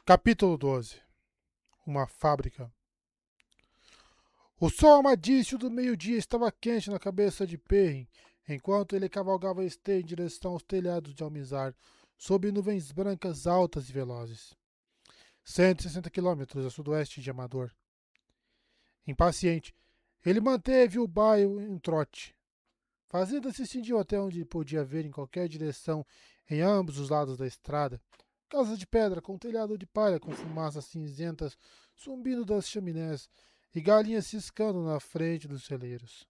Capítulo 12. Uma fábrica. O sol amadíssimo do meio-dia estava quente na cabeça de Perrin, enquanto ele cavalgava a esteira em direção aos telhados de Almizar, sob nuvens brancas altas e velozes. 160 quilômetros a sudoeste de Amador. Impaciente, ele manteve o baio em trote. Fazenda se estendiu até onde podia ver em qualquer direção, em ambos os lados da estrada. Casas de pedra com telhado de palha com fumaças cinzentas zumbindo das chaminés e galinhas ciscando na frente dos celeiros.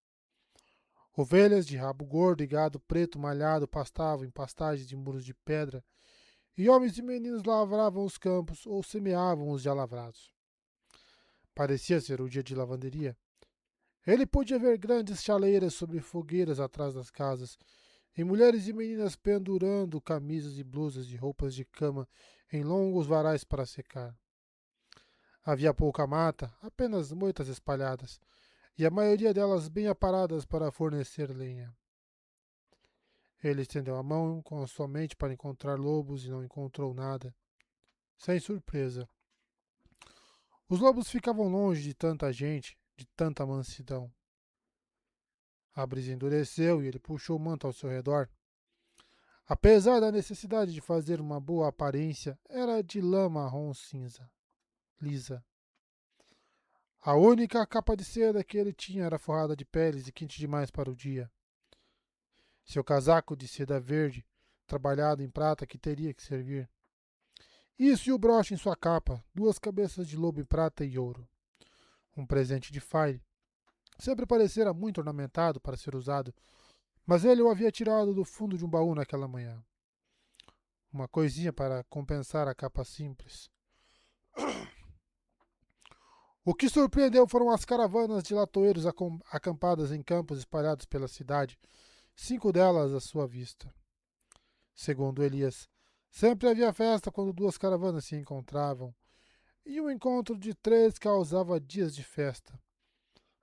Ovelhas de rabo gordo e gado preto malhado pastavam em pastagens de muros de pedra, e homens e meninos lavravam os campos ou semeavam os já lavrados. Parecia ser o dia de lavanderia. Ele podia ver grandes chaleiras sobre fogueiras atrás das casas, e mulheres e meninas pendurando camisas e blusas e roupas de cama em longos varais para secar. Havia pouca mata, apenas moitas espalhadas, e a maioria delas bem aparadas para fornecer lenha. Ele estendeu a mão com a sua mente para encontrar lobos e não encontrou nada. Sem surpresa. Os lobos ficavam longe de tanta gente, de tanta mansidão. A brisa endureceu e ele puxou o manto ao seu redor. Apesar da necessidade de fazer uma boa aparência, era de lã marrom cinza, lisa. A única capa de seda que ele tinha era forrada de peles e quente demais para o dia. Seu casaco de seda verde, trabalhado em prata que teria que servir. Isso e o broche em sua capa, duas cabeças de lobo em prata e ouro. Um presente de Fire. Sempre parecera muito ornamentado para ser usado, mas ele o havia tirado do fundo de um baú naquela manhã. Uma coisinha para compensar a capa simples. O que surpreendeu foram as caravanas de latoeiros acampadas em campos espalhados pela cidade, 5 delas à sua vista. Segundo Elias, sempre havia festa quando duas caravanas se encontravam, e o encontro de três causava dias de festa.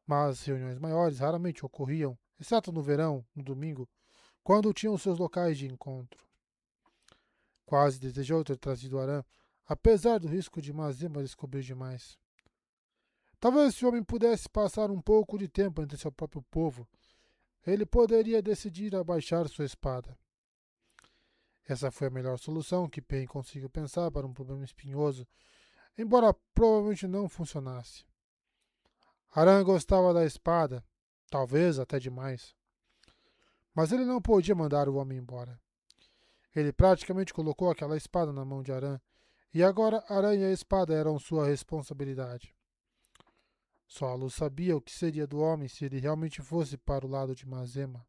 Mas reuniões maiores raramente ocorriam, exceto no verão, no domingo, quando tinham seus locais de encontro. Quase desejou ter trazido Arã, apesar do risco de Mazema descobrir demais. Talvez esse homem pudesse passar um pouco de tempo entre seu próprio povo. Ele poderia decidir abaixar sua espada. Essa foi a melhor solução que Pain conseguiu pensar para um problema espinhoso, embora provavelmente não funcionasse. Aran gostava da espada, talvez até demais. Mas ele não podia mandar o homem embora. Ele praticamente colocou aquela espada na mão de Aran, e agora Aran e a espada eram sua responsabilidade. Só a luz sabia o que seria do homem se ele realmente fosse para o lado de Mazema.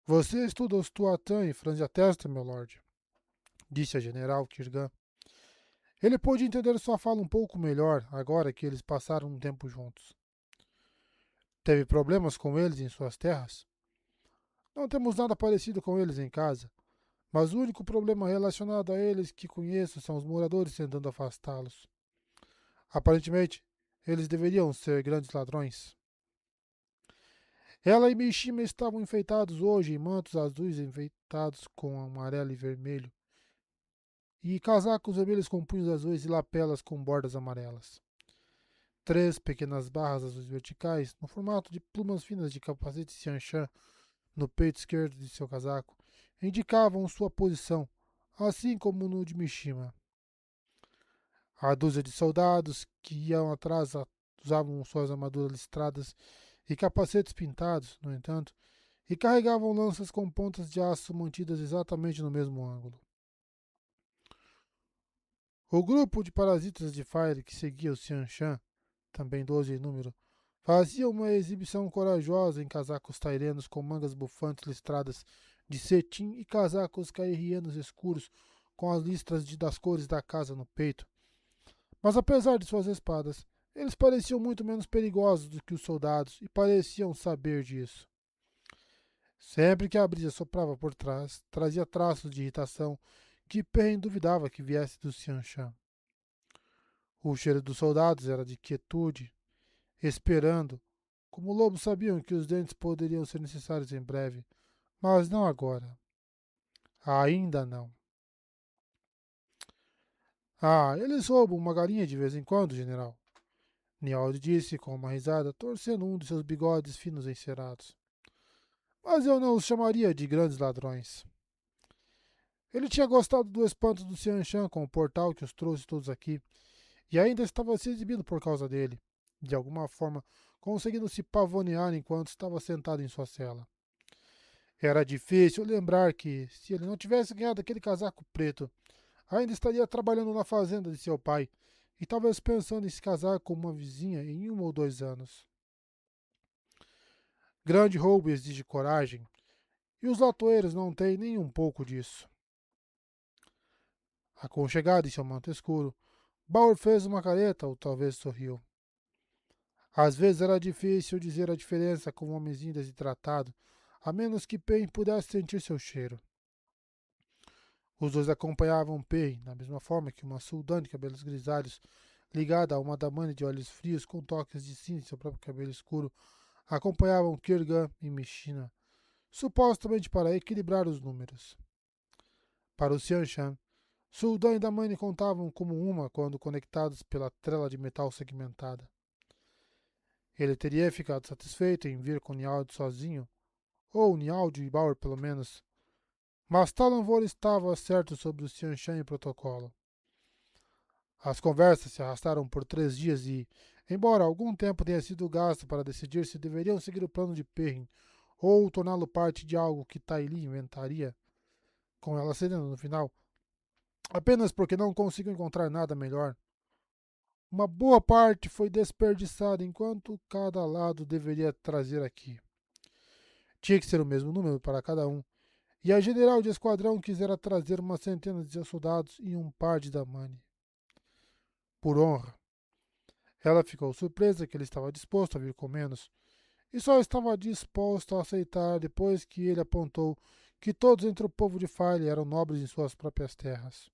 Você estuda os Tuatã e franze a testa, meu lord, disse a general Kirgan. Ele pôde entender sua fala um pouco melhor agora que eles passaram um tempo juntos. Teve problemas com eles em suas terras? Não temos nada parecido com eles em casa, mas o único problema relacionado a eles que conheço são os moradores tentando afastá-los. Aparentemente, eles deveriam ser grandes ladrões. Ela e Mishima estavam enfeitados hoje em mantos azuis enfeitados com amarelo e vermelho, e casacos vermelhos com punhos azuis e lapelas com bordas amarelas. 3 pequenas barras azuis verticais, no formato de plumas finas de capacete Xianshan, no peito esquerdo de seu casaco, indicavam sua posição, assim como no de Mishima. A dúzia de soldados que iam atrás usavam suas armaduras listradas e capacetes pintados, no entanto, e carregavam lanças com pontas de aço mantidas exatamente no mesmo ângulo. O grupo de parasitas de Fire que seguia o Xianshan, também 12 em número, fazia uma exibição corajosa em casacos tairenos com mangas bufantes listradas de cetim e casacos cairrianos escuros com as listras das cores da casa no peito. Mas apesar de suas espadas, eles pareciam muito menos perigosos do que os soldados e pareciam saber disso. Sempre que a brisa soprava por trás, trazia traços de irritação que Perrin duvidava que viesse do Xianshan. O cheiro dos soldados era de quietude, esperando, como lobos sabiam que os dentes poderiam ser necessários em breve, mas não agora. Ainda não. Ah, eles roubam uma galinha de vez em quando, general. Nialdo disse com uma risada, torcendo um de seus bigodes finos e encerados. Mas eu não os chamaria de grandes ladrões. Ele tinha gostado do espanto do Xianshan com o portal que os trouxe todos aqui, e ainda estava se exibindo por causa dele, de alguma forma conseguindo se pavonear enquanto estava sentado em sua cela. Era difícil lembrar que, se ele não tivesse ganhado aquele casaco preto, ainda estaria trabalhando na fazenda de seu pai, e talvez pensando em se casar com uma vizinha em 1 ou 2 anos. Grande roubo exige coragem, e os latoeiros não têm nem um pouco disso. Aconchegado em seu manto escuro, Bauer fez uma careta ou talvez sorriu. Às vezes era difícil dizer a diferença com um homenzinho desidratado, a menos que Pen pudesse sentir seu cheiro. Os dois acompanhavam Pen, da mesma forma que uma sultã de cabelos grisalhos, ligada a uma damane de olhos frios com toques de cinza em seu próprio cabelo escuro, acompanhavam Kirgan e Mishina, supostamente para equilibrar os números. Para o Xianshan, Suldan e Damani contavam como uma quando conectados pela trela de metal segmentada. Ele teria ficado satisfeito em vir com Nialdo sozinho, ou Nialdo e Bauer pelo menos, mas Talanvor estava certo sobre o Xianshan e o protocolo. As conversas se arrastaram por 3 dias e, embora algum tempo tenha sido gasto para decidir se deveriam seguir o plano de Perrin ou torná-lo parte de algo que Tai Li inventaria, com ela cedendo no final, apenas porque não consigo encontrar nada melhor, uma boa parte foi desperdiçada enquanto cada lado deveria trazer aqui. Tinha que ser o mesmo número para cada um, e a general de esquadrão quisera trazer uma centena de seus soldados e um par de damane. Por honra. Ela ficou surpresa que ele estava disposto a vir com menos, e só estava disposto a aceitar depois que ele apontou que todos entre o povo de File eram nobres em suas próprias terras.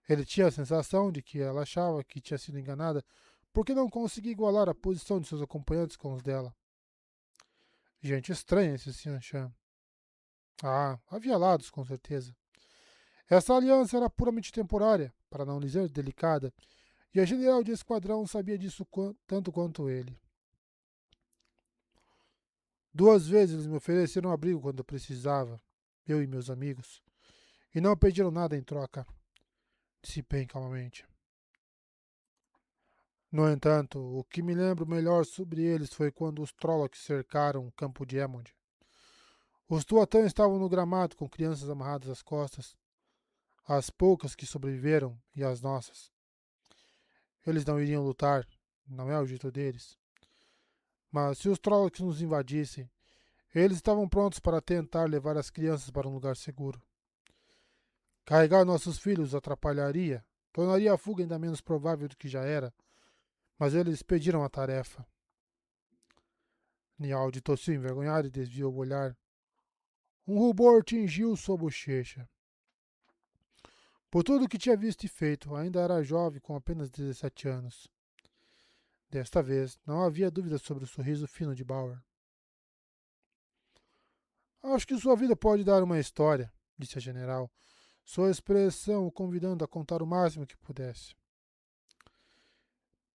Ele tinha a sensação de que ela achava que tinha sido enganada porque não conseguia igualar a posição de seus acompanhantes com os dela. Gente estranha esse Xianshan. Ah, havia lados, com certeza. Essa aliança era puramente temporária, para não dizer delicada, e a general de esquadrão sabia disso tanto quanto ele. 2 vezes eles me ofereceram abrigo quando eu precisava, eu e meus amigos, e não pediram nada em troca, disse Pen calmamente. No entanto, o que me lembro melhor sobre eles foi quando os Trollocs cercaram o campo de Emond. Os Tuatã estavam no gramado com crianças amarradas às costas, as poucas que sobreviveram e as nossas. Eles não iriam lutar, não é o jeito deles. Mas se os Trollocs nos invadissem, eles estavam prontos para tentar levar as crianças para um lugar seguro. Carregar nossos filhos atrapalharia, tornaria a fuga ainda menos provável do que já era, mas eles pediram a tarefa. Nialdi tossiu envergonhado e desviou o olhar. Um rubor tingiu sua bochecha. Por tudo o que tinha visto e feito, ainda era jovem com apenas 17 anos. Desta vez, não havia dúvida sobre o sorriso fino de Bauer. Acho que sua vida pode dar uma história, disse a general, sua expressão o convidando a contar o máximo que pudesse.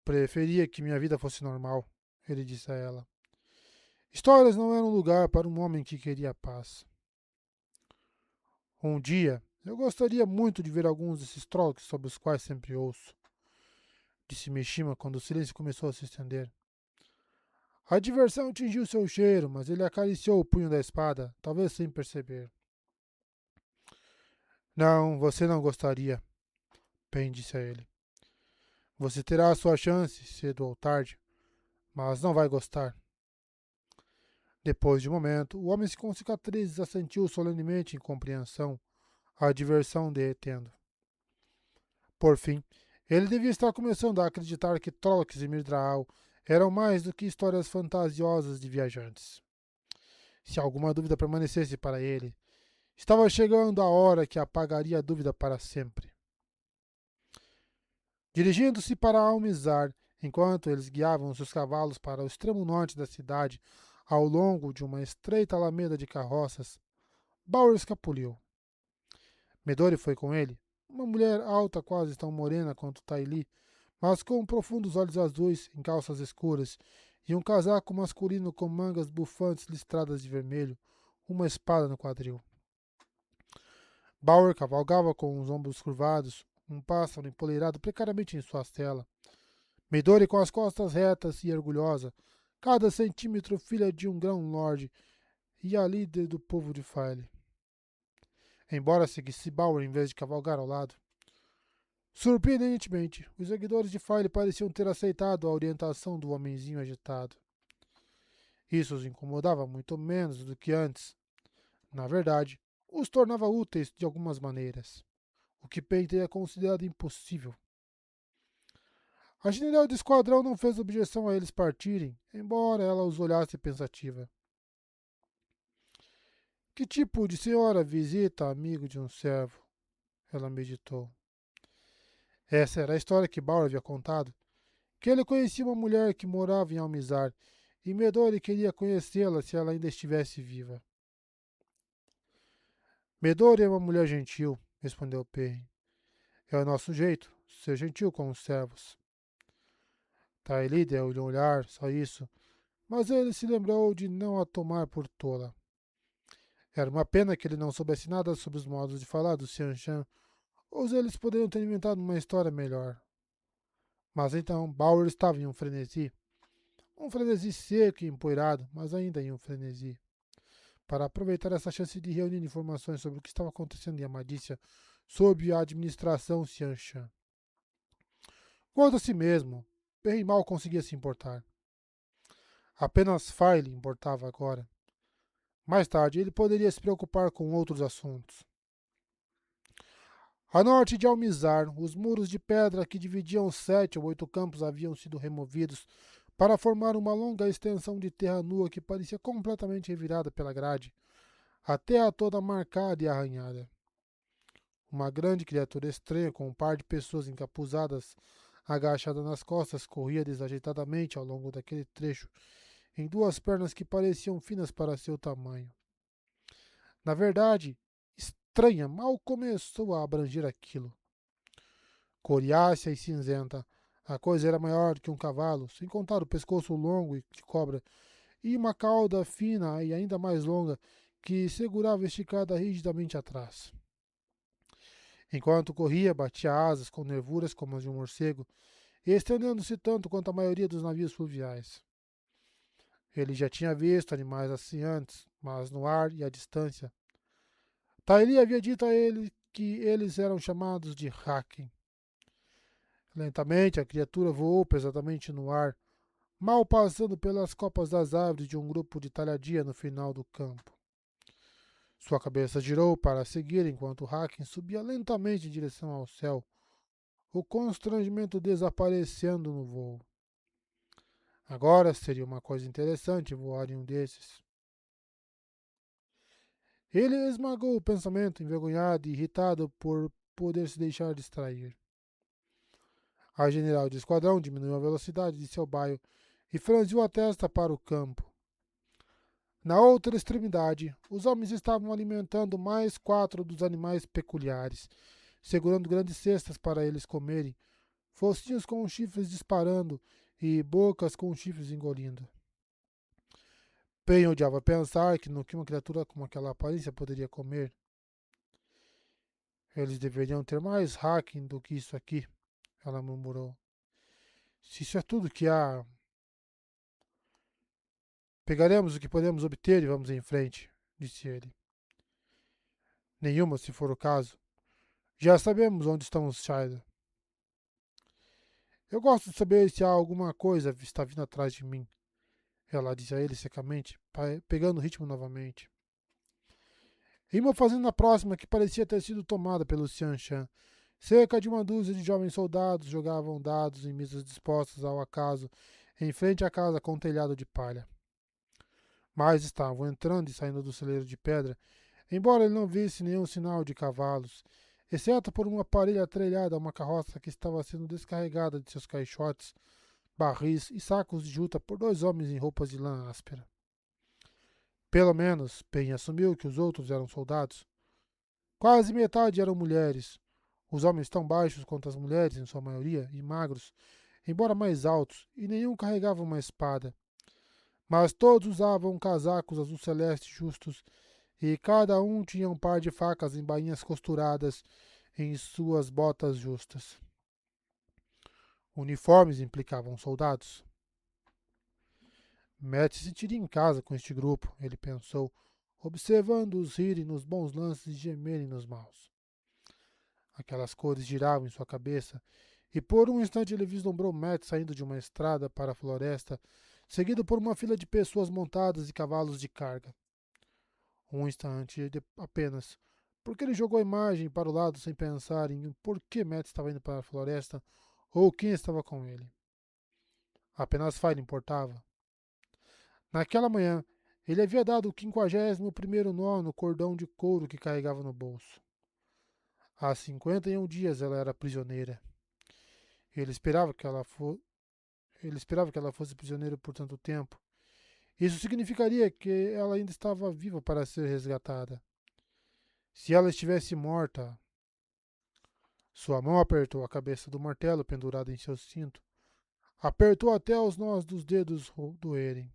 Preferia que minha vida fosse normal, ele disse a ela. Histórias não eram lugar para um homem que queria paz. Um dia, eu gostaria muito de ver alguns desses trolls sobre os quais sempre ouço, disse Mishima quando o silêncio começou a se estender. A diversão atingiu seu cheiro, mas ele acariciou o punho da espada, talvez sem perceber. Não, você não gostaria, Pen disse a ele. Você terá a sua chance, cedo ou tarde, mas não vai gostar. Depois de um momento, o homem com cicatrizes assentiu solenemente em compreensão, a diversão derretendo. Por fim, ele devia estar começando a acreditar que Trollocs e Mirdraal eram mais do que histórias fantasiosas de viajantes. Se alguma dúvida permanecesse para ele, estava chegando a hora que apagaria a dúvida para sempre. Dirigindo-se para Almizar, enquanto eles guiavam seus cavalos para o extremo norte da cidade, ao longo de uma estreita alameda de carroças, Bauer escapuliu. Midori foi com ele, uma mulher alta, quase tão morena quanto Tylee, mas com profundos olhos azuis em calças escuras e um casaco masculino com mangas bufantes listradas de vermelho, uma espada no quadril. Bauer cavalgava com os ombros curvados, um pássaro empoleirado precariamente em sua cela. Midori com as costas retas e orgulhosa, cada centímetro filha de um grão-lord e a líder do povo de File. Embora seguisse Bauer em vez de cavalgar ao lado. Surpreendentemente, os seguidores de File pareciam ter aceitado a orientação do homenzinho agitado. Isso os incomodava muito menos do que antes. Na verdade, os tornava úteis de algumas maneiras, o que Pen teria considerado impossível. A general do esquadrão não fez objeção a eles partirem, embora ela os olhasse pensativa. Que tipo de senhora visita amigo de um servo? Ela meditou. Essa era a história que Bauer havia contado, que ele conhecia uma mulher que morava em Almizar, e Midori queria conhecê-la se ela ainda estivesse viva. Midori é uma mulher gentil, respondeu Perrin. É o nosso jeito, ser gentil com os servos. Tylee deu-lhe um olhar, só isso, mas ele se lembrou de não a tomar por tola. Era uma pena que ele não soubesse nada sobre os modos de falar do Xianshan, ou eles poderiam ter inventado uma história melhor. Mas então Bauer estava em um frenesi. Um frenesi seco e empoeirado, mas ainda em um frenesi. Para aproveitar essa chance de reunir informações sobre o que estava acontecendo em Amadícia sob a administração Xianshan. Quanto a si mesmo, Perrin mal conseguia se importar. Apenas File importava agora. Mais tarde, ele poderia se preocupar com outros assuntos. A norte de Almizar, os muros de pedra que dividiam 7 ou 8 campos haviam sido removidos para formar uma longa extensão de terra nua que parecia completamente revirada pela grade, a terra toda marcada e arranhada. Uma grande criatura estranha com um par de pessoas encapuzadas agachada nas costas corria desajeitadamente ao longo daquele trecho, em duas pernas que pareciam finas para seu tamanho. Na verdade, estranha mal começou a abranger aquilo. Coriácea e cinzenta, a coisa era maior que um cavalo, sem contar o pescoço longo de cobra e uma cauda fina e ainda mais longa que segurava esticada rigidamente atrás. Enquanto corria, batia asas com nervuras como as de um morcego, estendendo-se tanto quanto a maioria dos navios fluviais. Ele já tinha visto animais assim antes, mas no ar e à distância. Tylee havia dito a ele que eles eram chamados de Haken. Lentamente a criatura voou pesadamente no ar, mal passando pelas copas das árvores de um grupo de talhadia no final do campo. Sua cabeça girou para seguir enquanto Haken subia lentamente em direção ao céu, o constrangimento desaparecendo no voo. Agora seria uma coisa interessante voar em um desses. Ele esmagou o pensamento, envergonhado e irritado por poder se deixar distrair. A general de esquadrão diminuiu a velocidade de seu baio e franziu a testa para o campo. Na outra extremidade, os homens estavam alimentando mais 4 dos animais peculiares, segurando grandes cestas para eles comerem, focinhos com chifres disparando e bocas com chifres engolindo. Pen odiava pensar que no que uma criatura com aquela aparência poderia comer. Eles deveriam ter mais hacking do que isso aqui, ela murmurou. Se isso é tudo que há, pegaremos o que podemos obter e vamos em frente, disse ele. Nenhuma, se for o caso. Já sabemos onde estão os Shire. Eu gosto de saber se há alguma coisa está vindo atrás de mim, ela disse a ele secamente, pegando o ritmo novamente. Em uma fazenda próxima que parecia ter sido tomada pelo Xianshan, cerca de uma dúzia de jovens soldados jogavam dados em mesas dispostas ao acaso em frente à casa com telhado de palha. Mas estavam entrando e saindo do celeiro de pedra, embora ele não visse nenhum sinal de cavalos, exceto por uma parelha trelhada a uma carroça que estava sendo descarregada de seus caixotes, barris e sacos de juta por 2 homens em roupas de lã áspera. Pelo menos, Pen assumiu que os outros eram soldados. Quase metade eram mulheres, Os homens tão baixos quanto as mulheres, em sua maioria, e magros, embora mais altos, e nenhum carregava uma espada. Mas todos usavam casacos azul celeste justos, e cada um tinha um par de facas em bainhas costuradas em suas botas justas. Uniformes implicavam soldados. Matt se sentiria em casa com este grupo, ele pensou, observando-os rirem nos bons lances e gemerem nos maus. Aquelas cores giravam em sua cabeça, e por um instante ele vislumbrou Matt saindo de uma estrada para a floresta, seguido por uma fila de pessoas montadas e cavalos de carga. Um instante apenas, porque ele jogou a imagem para o lado sem pensar em por que Matt estava indo para a floresta ou quem estava com ele. Apenas Fire importava. Naquela manhã, ele havia dado o 51º nó no cordão de couro que carregava no bolso. Há 51 dias ela era prisioneira. Ele esperava que ela fosse prisioneira por tanto tempo. Isso significaria que ela ainda estava viva para ser resgatada. Se ela estivesse morta, sua mão apertou a cabeça do martelo pendurado em seu cinto. Apertou até os nós dos dedos doerem.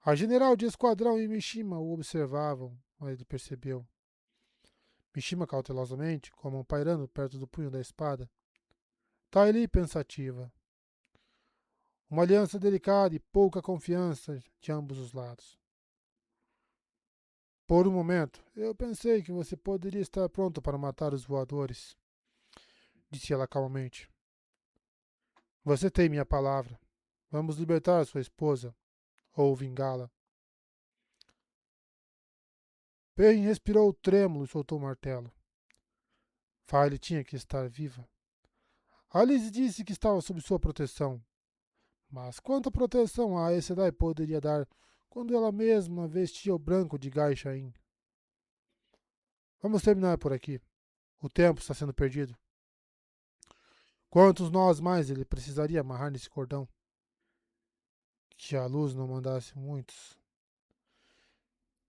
A general de esquadrão e Mishima o observavam, mas ele percebeu. Mishima cautelosamente, com a mão pairando perto do punho da espada. Tá ali pensativa. Uma aliança delicada e pouca confiança de ambos os lados. Por um momento, eu pensei que você poderia estar pronto para matar os voadores, disse ela calmamente. Você tem minha palavra. Vamos libertar sua esposa, ou vingá-la. Perrin respirou trêmulo e soltou o martelo. File tinha que estar viva. Alice disse que estava sob sua proteção. Mas quanta proteção a Aes Sedai poderia dar quando ela mesma vestia o branco de Gaishain? Vamos terminar por aqui. O tempo está sendo perdido. Quantos nós mais ele precisaria amarrar nesse cordão? Que a luz não mandasse muitos.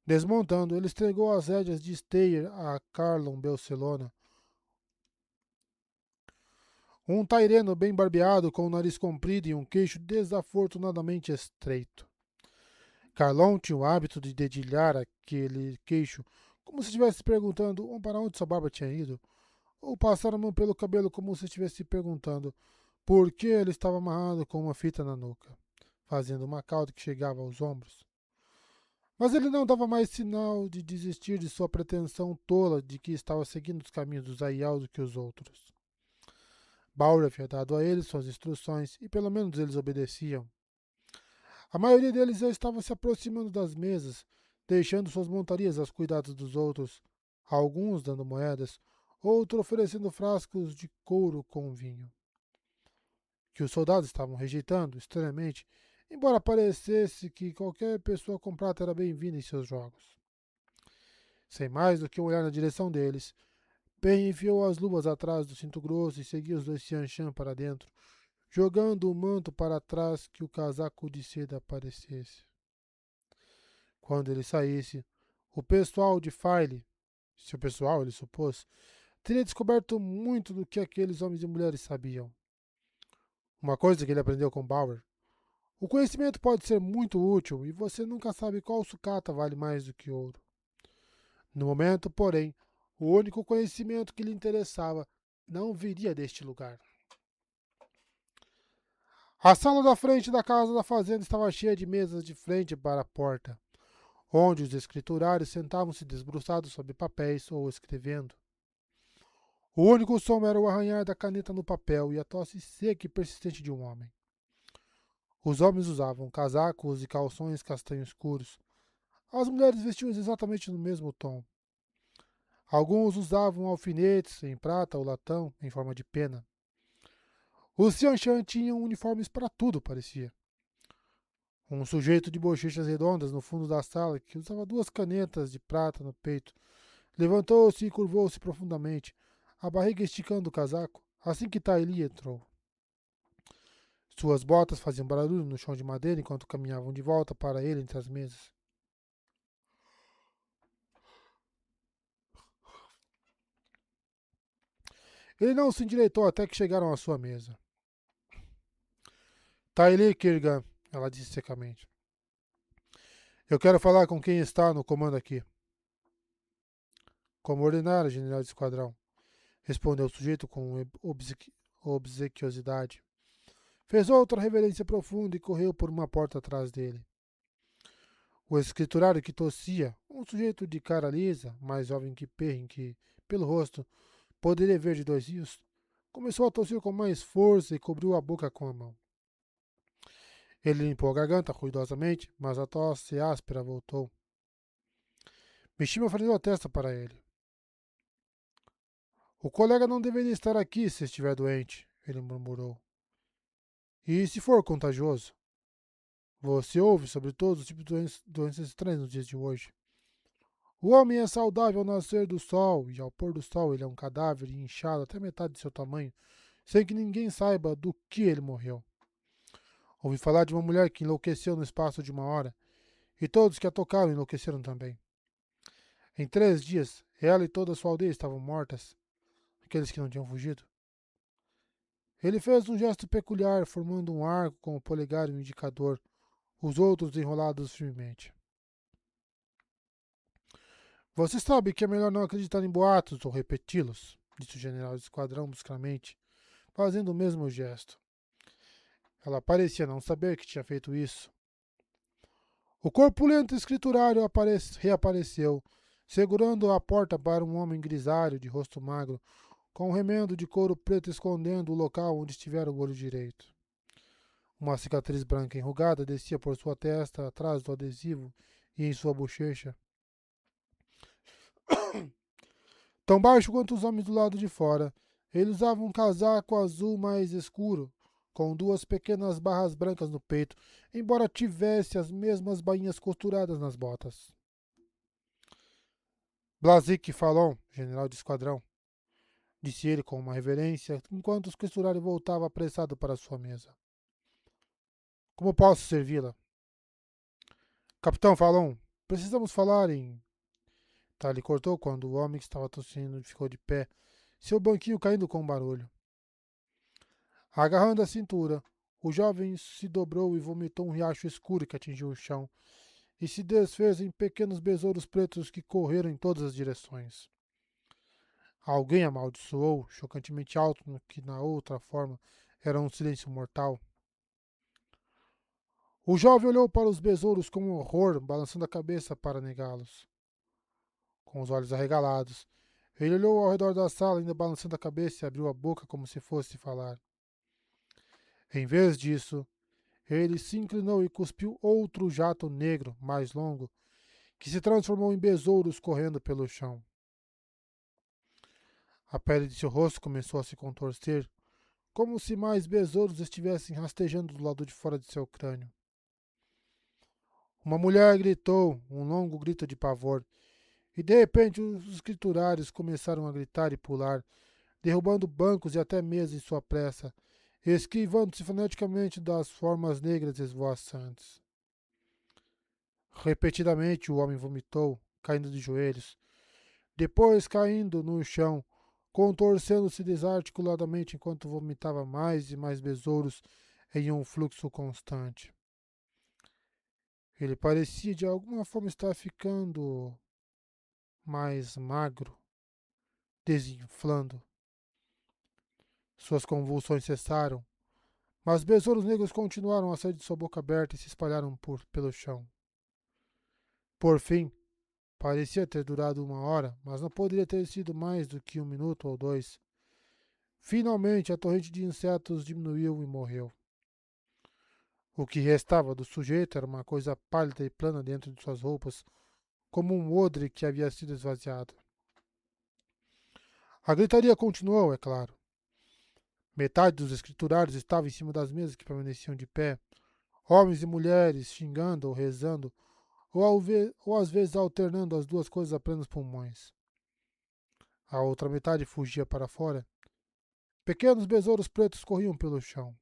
Desmontando, ele estregou as rédeas de Steyr a Carlon Belcelona. Um taireno bem barbeado, com o nariz comprido e um queixo desafortunadamente estreito. Carlon tinha o hábito de dedilhar aquele queixo, como se estivesse perguntando para onde sua barba tinha ido, ou passar a mão pelo cabelo como se estivesse perguntando por que ele estava amarrado com uma fita na nuca, fazendo uma cauda que chegava aos ombros. Mas ele não dava mais sinal de desistir de sua pretensão tola de que estava seguindo os caminhos dos Aial do que os outros. Bauer havia dado a eles suas instruções e pelo menos eles obedeciam. A maioria deles já estava se aproximando das mesas, deixando suas montarias aos cuidados dos outros, alguns dando moedas, outros oferecendo frascos de couro com vinho. Que os soldados estavam rejeitando, estranhamente, embora parecesse que qualquer pessoa com prata era bem-vinda em seus jogos. Sem mais do que um olhar na direção deles, Pen enfiou as luvas atrás do cinto grosso e seguiu os dois Xianxan para dentro, jogando o manto para trás que o casaco de seda aparecesse. Quando ele saísse, o pessoal de File, seu pessoal, ele supôs, teria descoberto muito do que aqueles homens e mulheres sabiam. Uma coisa que ele aprendeu com Bauer. O conhecimento pode ser muito útil e você nunca sabe qual sucata vale mais do que ouro. No momento, porém, o único conhecimento que lhe interessava não viria deste lugar. A sala da frente da casa da fazenda estava cheia de mesas de frente para a porta, onde os escriturários sentavam-se desbruçados sobre papéis ou escrevendo. O único som era o arranhar da caneta no papel e a tosse seca e persistente de um homem. Os homens usavam casacos e calções castanho escuros. As mulheres vestiam exatamente no mesmo tom. Alguns usavam alfinetes em prata ou latão em forma de pena. Os Xianxan tinham uniformes para tudo, parecia. Um sujeito de bochechas redondas no fundo da sala, que usava duas canetas de prata no peito, levantou-se e curvou-se profundamente, a barriga esticando o casaco, assim que Taili entrou. Suas botas faziam barulho no chão de madeira enquanto caminhavam de volta para ele entre as mesas. Ele não se endireitou até que chegaram à sua mesa. Tylee Kirgan, ela disse secamente. Eu quero falar com quem está no comando aqui. Como ordenar, general de esquadrão, respondeu o sujeito com obsequiosidade. Fez outra reverência profunda e correu por uma porta atrás dele. O escriturário que tossia, um sujeito de cara lisa, mais jovem que Perrin, que, pelo rosto, poderia ver de 2 rios, começou a tossir com mais força e cobriu a boca com a mão. Ele limpou a garganta ruidosamente, mas a tosse áspera voltou. Mishima franziu a testa para ele. O colega não deveria estar aqui se estiver doente, ele murmurou. E se for contagioso? Você ouve sobre todos os tipos de doenças estranhas nos dias de hoje. O homem é saudável ao nascer do sol, e ao pôr do sol ele é um cadáver inchado até metade de seu tamanho, sem que ninguém saiba do que ele morreu. Ouvi falar de uma mulher que enlouqueceu no espaço de 1 hora, e todos que a tocaram enlouqueceram também. Em 3 dias, ela e toda a sua aldeia estavam mortas, aqueles que não tinham fugido. Ele fez um gesto peculiar, formando um arco com o polegar e o indicador, os outros enrolados firmemente. Você sabe que é melhor não acreditar em boatos ou repeti-los, disse o general de esquadrão bruscamente, fazendo o mesmo gesto. Ela parecia não saber que tinha feito isso. O corpulento escriturário reapareceu, segurando a porta para um homem grisalho de rosto magro, com um remendo de couro preto escondendo o local onde estivera o olho direito. Uma cicatriz branca enrugada descia por sua testa, atrás do adesivo e em sua bochecha. Tão baixo quanto os homens do lado de fora, ele usava um casaco azul mais escuro, com 2 pequenas barras brancas no peito, embora tivesse as mesmas bainhas costuradas nas botas. Blazik Falon, general de esquadrão, disse ele com uma reverência, enquanto o escriturário voltava apressado para sua mesa. Como posso servi-la? Capitão Falon, precisamos falar em... Tali cortou quando o homem que estava tossindo ficou de pé, seu banquinho caindo com um barulho. Agarrando a cintura, o jovem se dobrou e vomitou um riacho escuro que atingiu o chão e se desfez em pequenos besouros pretos que correram em todas as direções. Alguém amaldiçoou, chocantemente alto no que na outra forma era um silêncio mortal. O jovem olhou para os besouros com horror, balançando a cabeça para negá-los. Com os olhos arregalados, ele olhou ao redor da sala, ainda balançando a cabeça, e abriu a boca como se fosse falar. Em vez disso, ele se inclinou e cuspiu outro jato negro, mais longo, que se transformou em besouros correndo pelo chão. A pele de seu rosto começou a se contorcer, como se mais besouros estivessem rastejando do lado de fora de seu crânio. Uma mulher gritou, um longo grito de pavor, e de repente os escriturários começaram a gritar e pular, derrubando bancos e até mesas em sua pressa, esquivando-se freneticamente das formas negras esvoaçantes. Repetidamente o homem vomitou, caindo de joelhos, depois caindo no chão, contorcendo-se desarticuladamente enquanto vomitava mais e mais besouros em um fluxo constante. Ele parecia de alguma forma estar ficando mais magro, desinflando. Suas convulsões cessaram, mas besouros negros continuaram a sair de sua boca aberta e se espalharam pelo chão. Por fim, parecia ter durado 1 hora, mas não poderia ter sido mais do que 1 minuto ou 2. Finalmente, a torrente de insetos diminuiu e morreu. O que restava do sujeito era uma coisa pálida e plana dentro de suas roupas, como um odre que havia sido esvaziado. A gritaria continuou, é claro. Metade dos escriturários estava em cima das mesas que permaneciam de pé, homens e mulheres xingando ou rezando, ou às vezes alternando as duas coisas a plenos pulmões. A outra metade fugia para fora. Pequenos besouros pretos corriam pelo chão.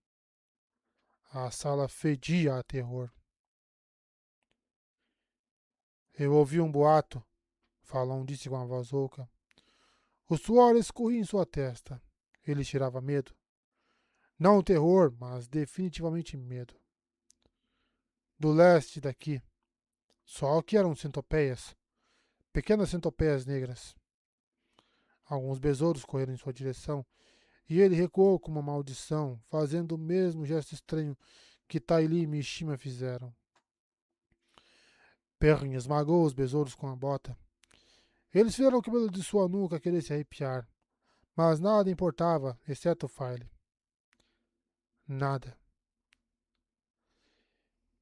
A sala fedia a terror. Eu ouvi um boato, Falon disse com a voz rouca. O suor escorria em sua testa. Ele tirava medo. Não terror, mas definitivamente medo. Do leste daqui. Só que eram centopeias. Pequenas centopeias negras. Alguns besouros correram em sua direção, e ele recuou com uma maldição, fazendo o mesmo gesto estranho que Taili e Mishima fizeram. Perrin esmagou os besouros com a bota. Eles fizeram o cabelo de sua nuca querer se arrepiar, mas nada importava, exceto File. Nada.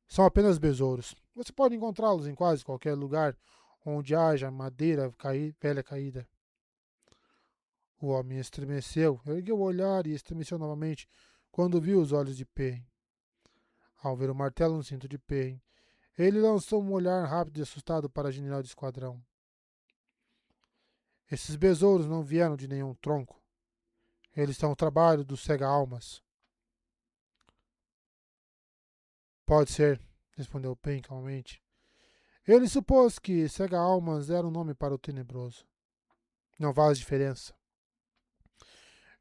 São apenas besouros. Você pode encontrá-los em quase qualquer lugar onde haja madeira velha caída. O homem estremeceu, ergueu o olhar e estremeceu novamente quando viu os olhos de Perrin. Ao ver o martelo no cinto de Perrin, ele lançou um olhar rápido e assustado para a general de esquadrão. Esses besouros não vieram de nenhum tronco. Eles são o trabalho dos cega-almas. Pode ser, respondeu Perrin calmamente. Ele supôs que cega-almas era um nome para o tenebroso. Não faz diferença.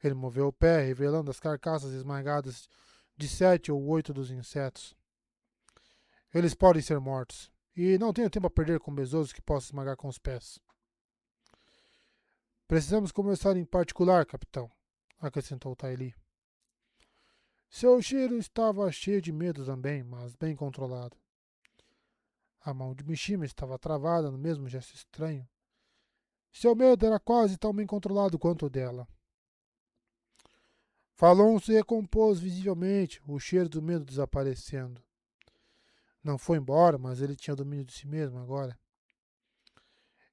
Ele moveu o pé, revelando as carcaças esmagadas de 7 ou 8 dos insetos. Eles podem ser mortos, e não tenho tempo a perder com besouros que posso esmagar com os pés. Precisamos começar em particular, capitão, acrescentou Taili. Seu cheiro estava cheio de medo também, mas bem controlado. A mão de Mishima estava travada no mesmo gesto estranho. Seu medo era quase tão bem controlado quanto o dela. Falon se recompôs visivelmente, o cheiro do medo desaparecendo. Não foi embora, mas ele tinha domínio de si mesmo agora.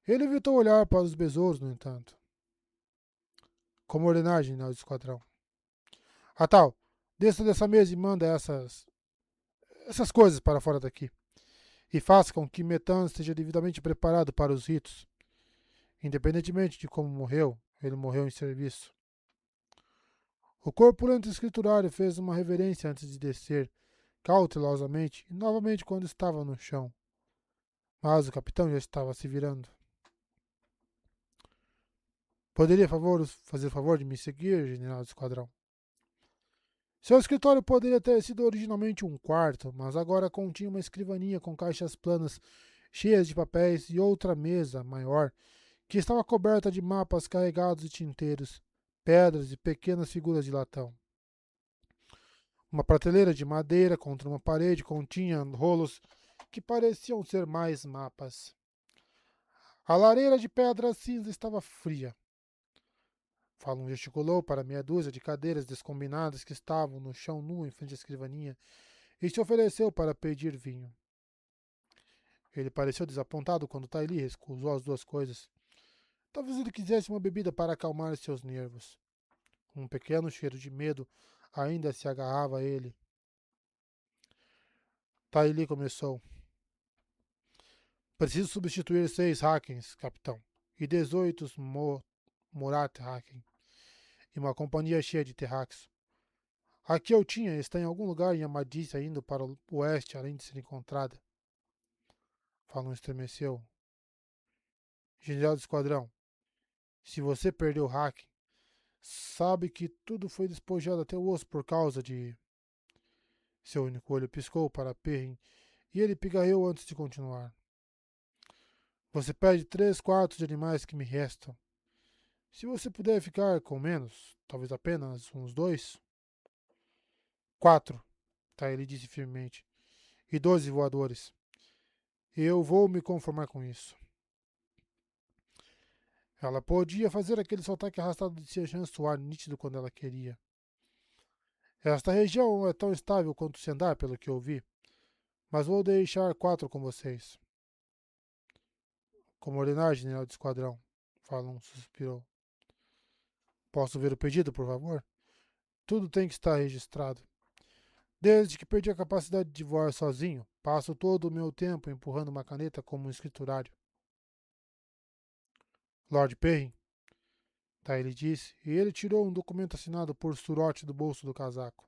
Ele evitou olhar para os besouros, no entanto. Como ordenar, general do esquadrão. Atal, desça dessa mesa e manda essas coisas para fora daqui. E faça com que Metan esteja devidamente preparado para os ritos. Independentemente de como morreu, ele morreu em serviço. O corpulento escriturário fez uma reverência antes de descer, cautelosamente, e novamente quando estava no chão. Mas o capitão já estava se virando. Poderia fazer favor de me seguir, general do esquadrão? Seu escritório poderia ter sido originalmente um quarto, mas agora continha uma escrivaninha com caixas planas cheias de papéis e outra mesa maior que estava coberta de mapas carregados de tinteiros, pedras e pequenas figuras de latão. Uma prateleira de madeira contra uma parede continha rolos que pareciam ser mais mapas. A lareira de pedra cinza estava fria. Fallon gesticulou para meia dúzia de cadeiras descombinadas que estavam no chão nu em frente à escrivaninha e se ofereceu para pedir vinho. Ele pareceu desapontado quando Taili recusou as duas coisas. Talvez ele quisesse uma bebida para acalmar seus nervos. Um pequeno cheiro de medo ainda se agarrava a ele. Taili começou. Preciso substituir 6 Hakens, capitão, e 18 Morat Haken, e uma companhia cheia de terraxos. Aqui eu tinha está em algum lugar em Amadícia indo para o oeste, além de ser encontrada. Fallon estremeceu. General do esquadrão, se você perdeu o Haken, sabe que tudo foi despojado até o osso por causa de... Seu único olho piscou para Perrin e ele pigarreou antes de continuar. Você perde 3/4 de animais que me restam. Se você puder ficar com menos, talvez apenas uns 2. 4, tá, ele disse firmemente. E 12 voadores. Eu vou me conformar com isso. Ela podia fazer aquele sotaque arrastado de Sejam soar nítido quando ela queria. Esta região é tão estável quanto se andar, pelo que eu vi. Mas vou deixar 4 com vocês. Como ordenar, general de esquadrão. Fallon suspirou. Posso ver o pedido, por favor? Tudo tem que estar registrado. Desde que perdi a capacidade de voar sozinho, passo todo o meu tempo empurrando uma caneta como um escriturário. Lord Perrin, tá, ele disse, e ele tirou um documento assinado por Surote do bolso do casaco.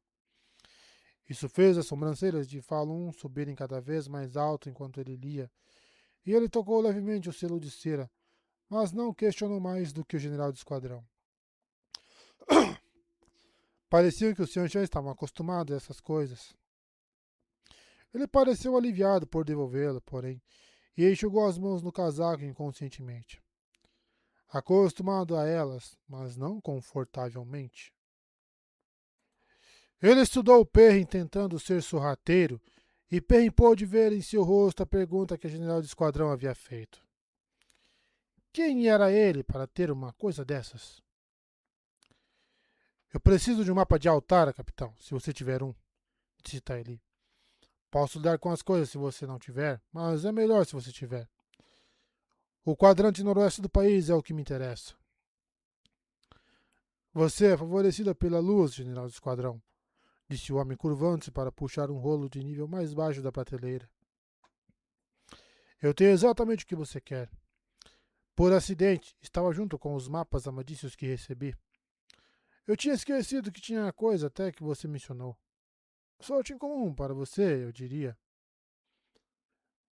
Isso fez as sobrancelhas de Fallon subirem cada vez mais alto enquanto ele lia, e ele tocou levemente o selo de cera, mas não questionou mais do que o general do esquadrão. Parecia que o Sr. Chan estava acostumado a essas coisas. Ele pareceu aliviado por devolvê-la, porém, e enxugou as mãos no casaco inconscientemente. Acostumado a elas, mas não confortavelmente. Ele estudou Perrin tentando ser sorrateiro, e Perrin pôde ver em seu rosto a pergunta que o general de esquadrão havia feito. Quem era ele para ter uma coisa dessas? Eu preciso de um mapa de Altara, capitão, se você tiver um, disse Tylee. Posso lidar com as coisas se você não tiver, mas é melhor se você tiver. O quadrante noroeste do país é o que me interessa. Você é favorecida pela luz, general do esquadrão, disse o homem curvando-se para puxar um rolo de nível mais baixo da prateleira. Eu tenho exatamente o que você quer. Por acidente, estava junto com os mapas amadícios que recebi. Eu tinha esquecido que tinha a coisa até que você mencionou. Sorte incomum para você, eu diria.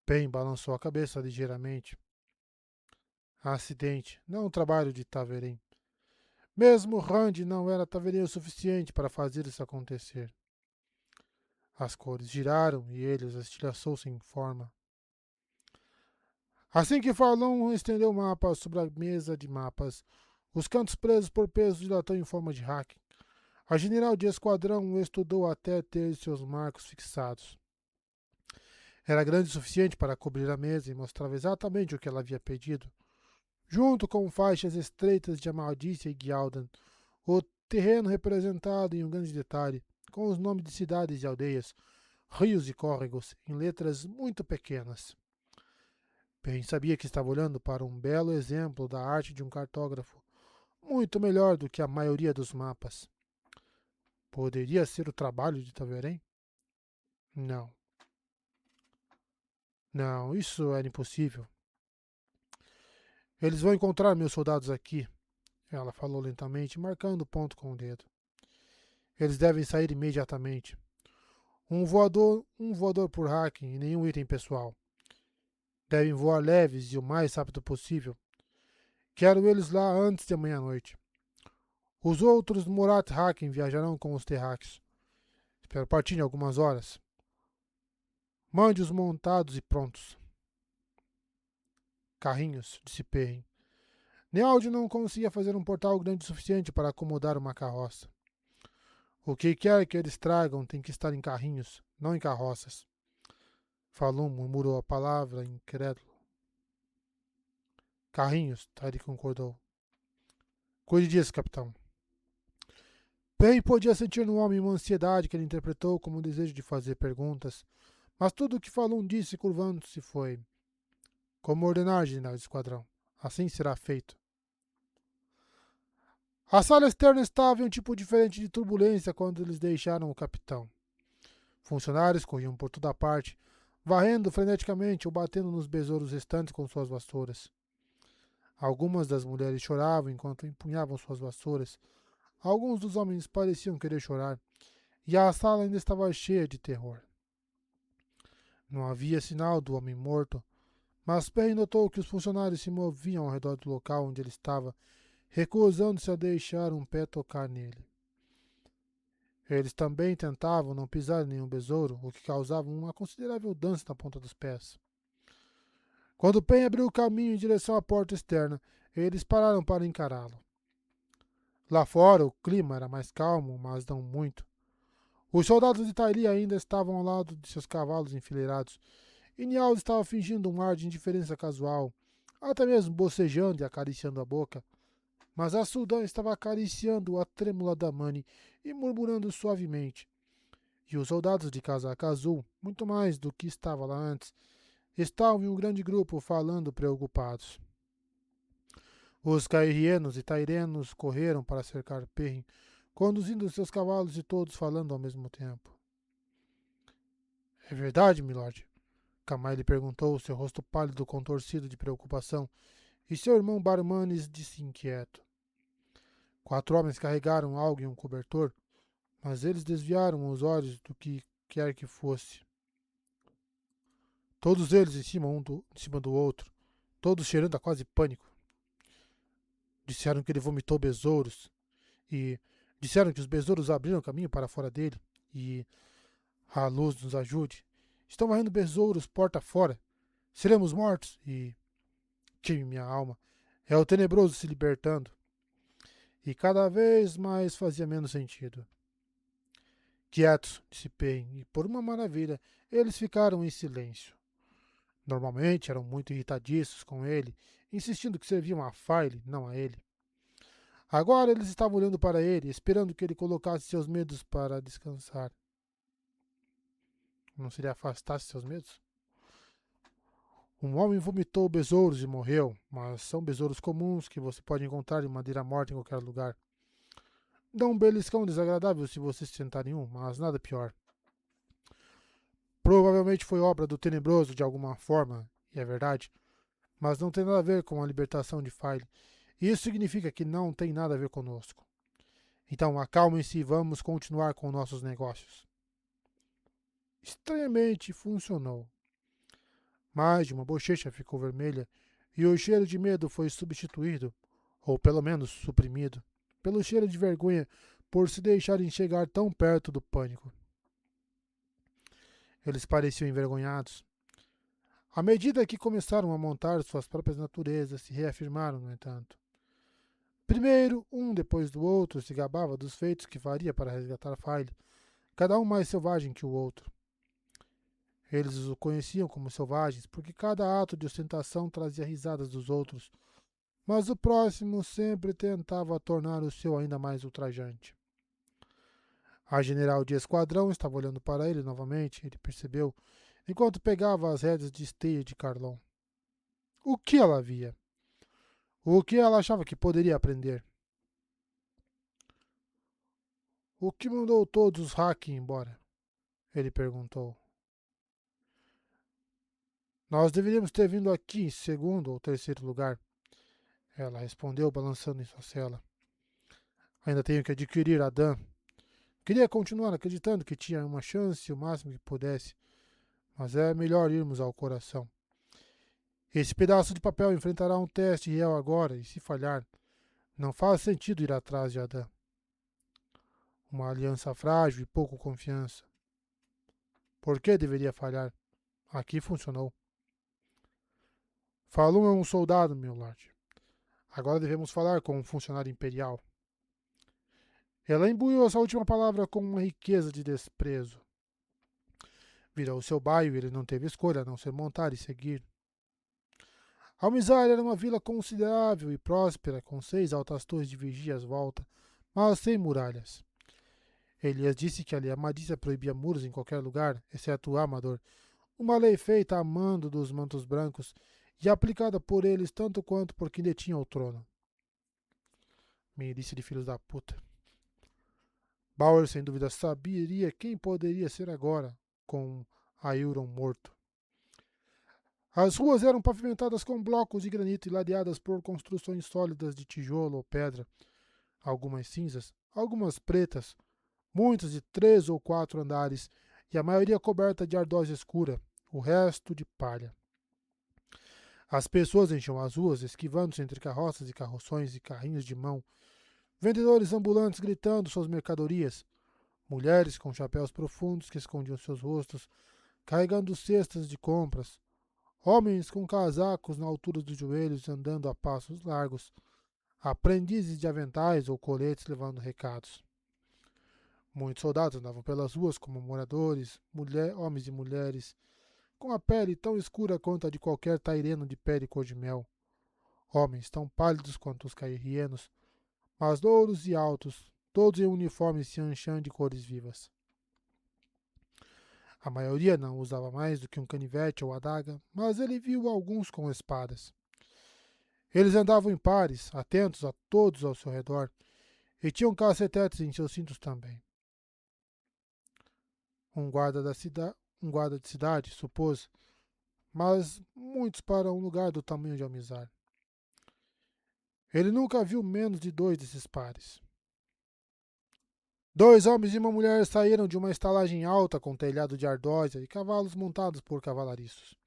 Pen balançou a cabeça ligeiramente. Acidente, não um trabalho de Taverim. Mesmo Rand não era Taverim o suficiente para fazer isso acontecer. As cores giraram e ele os estilhaçou-se em forma. Assim que Falun estendeu o mapa sobre a mesa de mapas, os cantos presos por peso dilatou em forma de hack. A general de esquadrão o estudou até ter seus marcos fixados. Era grande o suficiente para cobrir a mesa e mostrava exatamente o que ela havia pedido. Junto com faixas estreitas de Amaldice e Gyaldan, o terreno representado em um grande detalhe, com os nomes de cidades e aldeias, rios e córregos, em letras muito pequenas. Pen sabia que estava olhando para um belo exemplo da arte de um cartógrafo, muito melhor do que a maioria dos mapas. Poderia ser o trabalho de Taverém? Não. Não, isso era impossível. Eles vão encontrar meus soldados aqui, ela falou lentamente, marcando o ponto com o dedo. Eles devem sair imediatamente. Um voador por hacking e nenhum item pessoal. Devem voar leves e o mais rápido possível. Quero eles lá antes de meia-noite. Os outros Murat Hacking viajarão com os Terráqueos. Espero partir em algumas horas. Mande-os montados e prontos. Carrinhos, disse Perrin. Nealdi não conseguia fazer um portal grande o suficiente para acomodar uma carroça. O que quer que eles tragam tem que estar em carrinhos, não em carroças. Falun murmurou a palavra, incrédulo. Carrinhos, Tari concordou. Cuide disso, capitão. Perrin podia sentir no homem uma ansiedade que ele interpretou como um desejo de fazer perguntas, mas tudo o que Falun disse curvando-se foi: como ordenar, general de esquadrão. Assim será feito. A sala externa estava em um tipo diferente de turbulência quando eles deixaram o capitão. Funcionários corriam por toda parte, varrendo freneticamente ou batendo nos besouros restantes com suas vassouras. Algumas das mulheres choravam enquanto empunhavam suas vassouras. Alguns dos homens pareciam querer chorar, e a sala ainda estava cheia de terror. Não havia sinal do homem morto, mas Perry notou que os funcionários se moviam ao redor do local onde ele estava, recusando-se a deixar um pé tocar nele. Eles também tentavam não pisar em nenhum besouro, o que causava uma considerável dança na ponta dos pés. Quando Pen abriu o caminho em direção à porta externa, eles pararam para encará-lo. Lá fora, o clima era mais calmo, mas não muito. Os soldados de Tylee ainda estavam ao lado de seus cavalos enfileirados, e Niall estava fingindo um ar de indiferença casual, até mesmo bocejando e acariciando a boca. Mas a Suldan estava acariciando a trêmula da Mani e murmurando suavemente. E os soldados de casaca azul, muito mais do que estava lá antes, estavam em um grande grupo falando preocupados. Os cairienos e tairenos correram para cercar Perrin, conduzindo seus cavalos e todos falando ao mesmo tempo. É verdade, milord? Camai lhe perguntou, seu rosto pálido contorcido de preocupação, e seu irmão Barmanes disse inquieto. 4 homens carregaram algo em um cobertor, mas eles desviaram os olhos do que quer que fosse. Todos eles em cima do outro, todos cheirando a quase pânico. Disseram que ele vomitou besouros e Disseram que os besouros abriram caminho para fora dele e a luz nos ajude. Estão varrendo besouros porta fora. Seremos mortos e queime minha alma. É o tenebroso se libertando. E cada vez mais fazia menos sentido. Quietos, disse Pain, e por uma maravilha, eles ficaram em silêncio. Normalmente eram muito irritadiços com ele, insistindo que serviam a File, não a ele. Agora eles estavam olhando para ele, esperando que ele colocasse seus medos para descansar. Não seria afastasse seus medos? Um homem vomitou besouros e morreu, mas são besouros comuns que você pode encontrar em madeira morta em qualquer lugar. Dá um beliscão desagradável se você se sentar em um, mas nada pior. Provavelmente foi obra do tenebroso de alguma forma, e é verdade, mas não tem nada a ver com a libertação de File. Isso significa que não tem nada a ver conosco. Então acalmem-se e vamos continuar com nossos negócios. Estranhamente funcionou. Mais de uma bochecha ficou vermelha e o cheiro de medo foi substituído, ou pelo menos suprimido, pelo cheiro de vergonha por se deixarem chegar tão perto do pânico. Eles pareciam envergonhados. À medida que começaram a montar suas próprias naturezas, se reafirmaram, no entanto. Primeiro, um depois do outro se gabava dos feitos que faria para resgatar File, cada um mais selvagem que o outro. Eles o conheciam como selvagens porque cada ato de ostentação trazia risadas dos outros, mas o próximo sempre tentava tornar o seu ainda mais ultrajante. A general de esquadrão estava olhando para ele novamente, ele percebeu, enquanto pegava as rédeas de esteia de Carlon. O que ela via? O que ela achava que poderia aprender? O que mandou todos os Haki embora? Ele perguntou. Nós deveríamos ter vindo aqui em segundo ou terceiro lugar. Ela respondeu, balançando em sua cela. Ainda tenho que adquirir Adã. Queria continuar acreditando que tinha uma chance o máximo que pudesse, mas é melhor irmos ao coração. Esse pedaço de papel enfrentará um teste real agora, e se falhar, não faz sentido ir atrás de Adã. Uma aliança frágil e pouco confiança. Por que deveria falhar? Aqui funcionou. Falun é um soldado, meu lord. Agora devemos falar com um funcionário imperial. Ela imbuiu essa última palavra com uma riqueza de desprezo. Virou seu bairro e ele não teve escolha a não ser montar e seguir. Almizar era uma vila considerável e próspera, com 6 altas torres de vigia às volta, mas sem muralhas. Elias disse que a lei amadícia proibia muros em qualquer lugar, exceto o Amador, uma lei feita a mando dos mantos brancos e aplicada por eles tanto quanto por quem detinha o trono. Milícia de filhos da puta. Bauer sem dúvida saberia quem poderia ser agora, com Ailron morto. As ruas eram pavimentadas com blocos de granito e ladeadas por construções sólidas de tijolo ou pedra, algumas cinzas, algumas pretas, muitas de 3 ou 4 andares e a maioria coberta de ardósia escura, o resto de palha. As pessoas enchiam as ruas, esquivando-se entre carroças e carroções e carrinhos de mão, vendedores ambulantes gritando suas mercadorias, mulheres com chapéus profundos que escondiam seus rostos, carregando cestas de compras, homens com casacos na altura dos joelhos andando a passos largos, aprendizes de aventais ou coletes levando recados. Muitos soldados andavam pelas ruas como moradores, homens e mulheres, com a pele tão escura quanto a de qualquer taireno de pele cor de mel. Homens tão pálidos quanto os cairrienos, mas louros e altos, todos em uniformes cianchã de cores vivas. A maioria não usava mais do que um canivete ou adaga, mas ele viu alguns com espadas. Eles andavam em pares, atentos a todos ao seu redor, e tinham cacetetes em seus cintos também. Um guarda de cidade, supôs, mas muitos para um lugar do tamanho de Almizar. Ele nunca viu menos de 2 desses pares. 2 homens e uma mulher saíram de uma estalagem alta com telhado de ardósia e cavalos montados por cavalariços.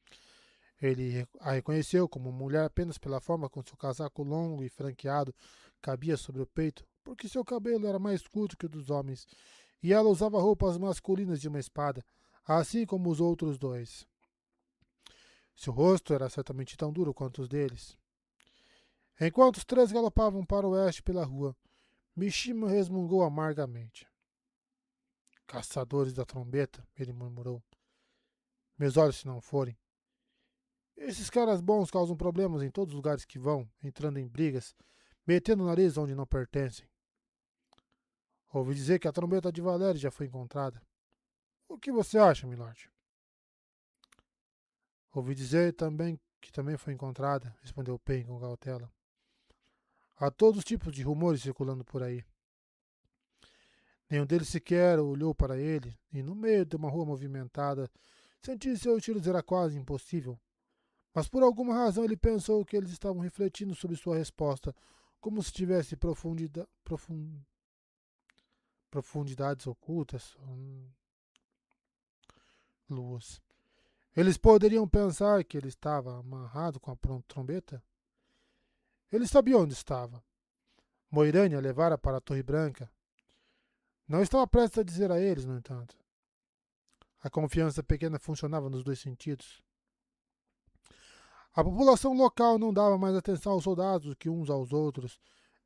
Ele a reconheceu como mulher apenas pela forma como seu casaco longo e franqueado cabia sobre o peito, porque seu cabelo era mais curto que o dos homens, e ela usava roupas masculinas de uma espada, assim como os outros dois. Seu rosto era certamente tão duro quanto os deles. Enquanto os três galopavam para o oeste pela rua, Mishima resmungou amargamente. Caçadores da trombeta, ele murmurou. Meus olhos se não forem. Esses caras bons causam problemas em todos os lugares que vão, entrando em brigas, metendo o nariz onde não pertencem. Ouvi dizer que a trombeta de Valéria já foi encontrada. O que você acha, milord? Ouvi dizer também que também foi encontrada, respondeu Pen com cautela. Há todos os tipos de rumores circulando por aí. Nenhum deles sequer olhou para ele, e no meio de uma rua movimentada, sentir seus tiros era quase impossível. Mas por alguma razão ele pensou que eles estavam refletindo sobre sua resposta, como se tivesse profundidades ocultas. Luas. Eles poderiam pensar que ele estava amarrado com a trombeta? Ele sabia onde estava. Moirânia levara para a Torre Branca. Não estava prestes a dizer a eles, no entanto. A confiança pequena funcionava nos dois sentidos. A população local não dava mais atenção aos soldados que uns aos outros,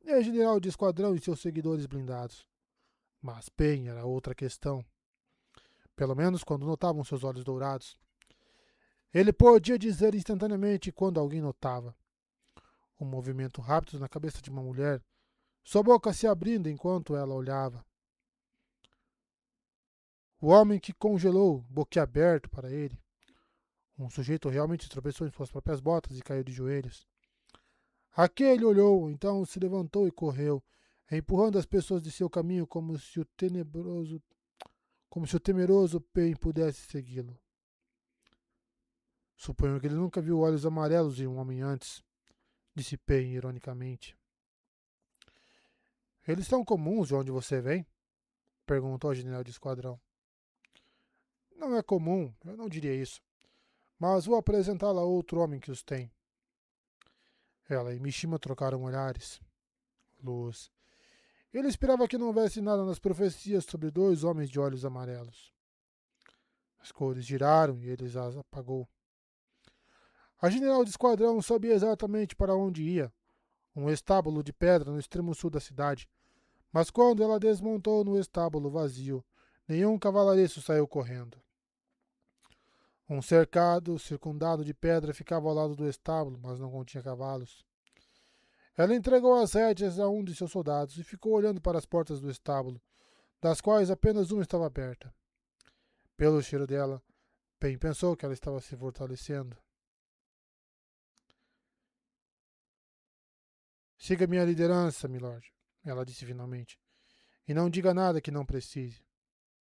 nem ao general de esquadrão e seus seguidores blindados. Mas Pen era outra questão. Pelo menos quando notavam seus olhos dourados. Ele podia dizer instantaneamente quando alguém notava. Um movimento rápido na cabeça de uma mulher, sua boca se abrindo enquanto ela olhava. O homem que congelou, boquiaberto para ele. Um sujeito realmente tropeçou em suas próprias botas e caiu de joelhos. Aquele olhou, então se levantou e correu, empurrando as pessoas de seu caminho como se o temeroso Pen pudesse segui-lo. Suponho que ele nunca viu olhos amarelos em um homem antes, disse Pen ironicamente. Eles são comuns de onde você vem? Perguntou o general de esquadrão. Não é comum, eu não diria isso. Mas vou apresentá-la a outro homem que os tem. Ela e Mishima trocaram olhares. Luz. Ele esperava que não houvesse nada nas profecias sobre dois homens de olhos amarelos. As cores giraram e ele as apagou. A general de esquadrão sabia exatamente para onde ia, um estábulo de pedra no extremo sul da cidade. Mas quando ela desmontou no estábulo vazio, nenhum cavalariço saiu correndo. Um cercado, circundado de pedra, ficava ao lado do estábulo, mas não continha cavalos. Ela entregou as rédeas a um de seus soldados e ficou olhando para as portas do estábulo, das quais apenas uma estava aberta. Pelo cheiro dela, Pen pensou que ela estava se fortalecendo. Siga minha liderança, milord, ela disse finalmente. E não diga nada que não precise.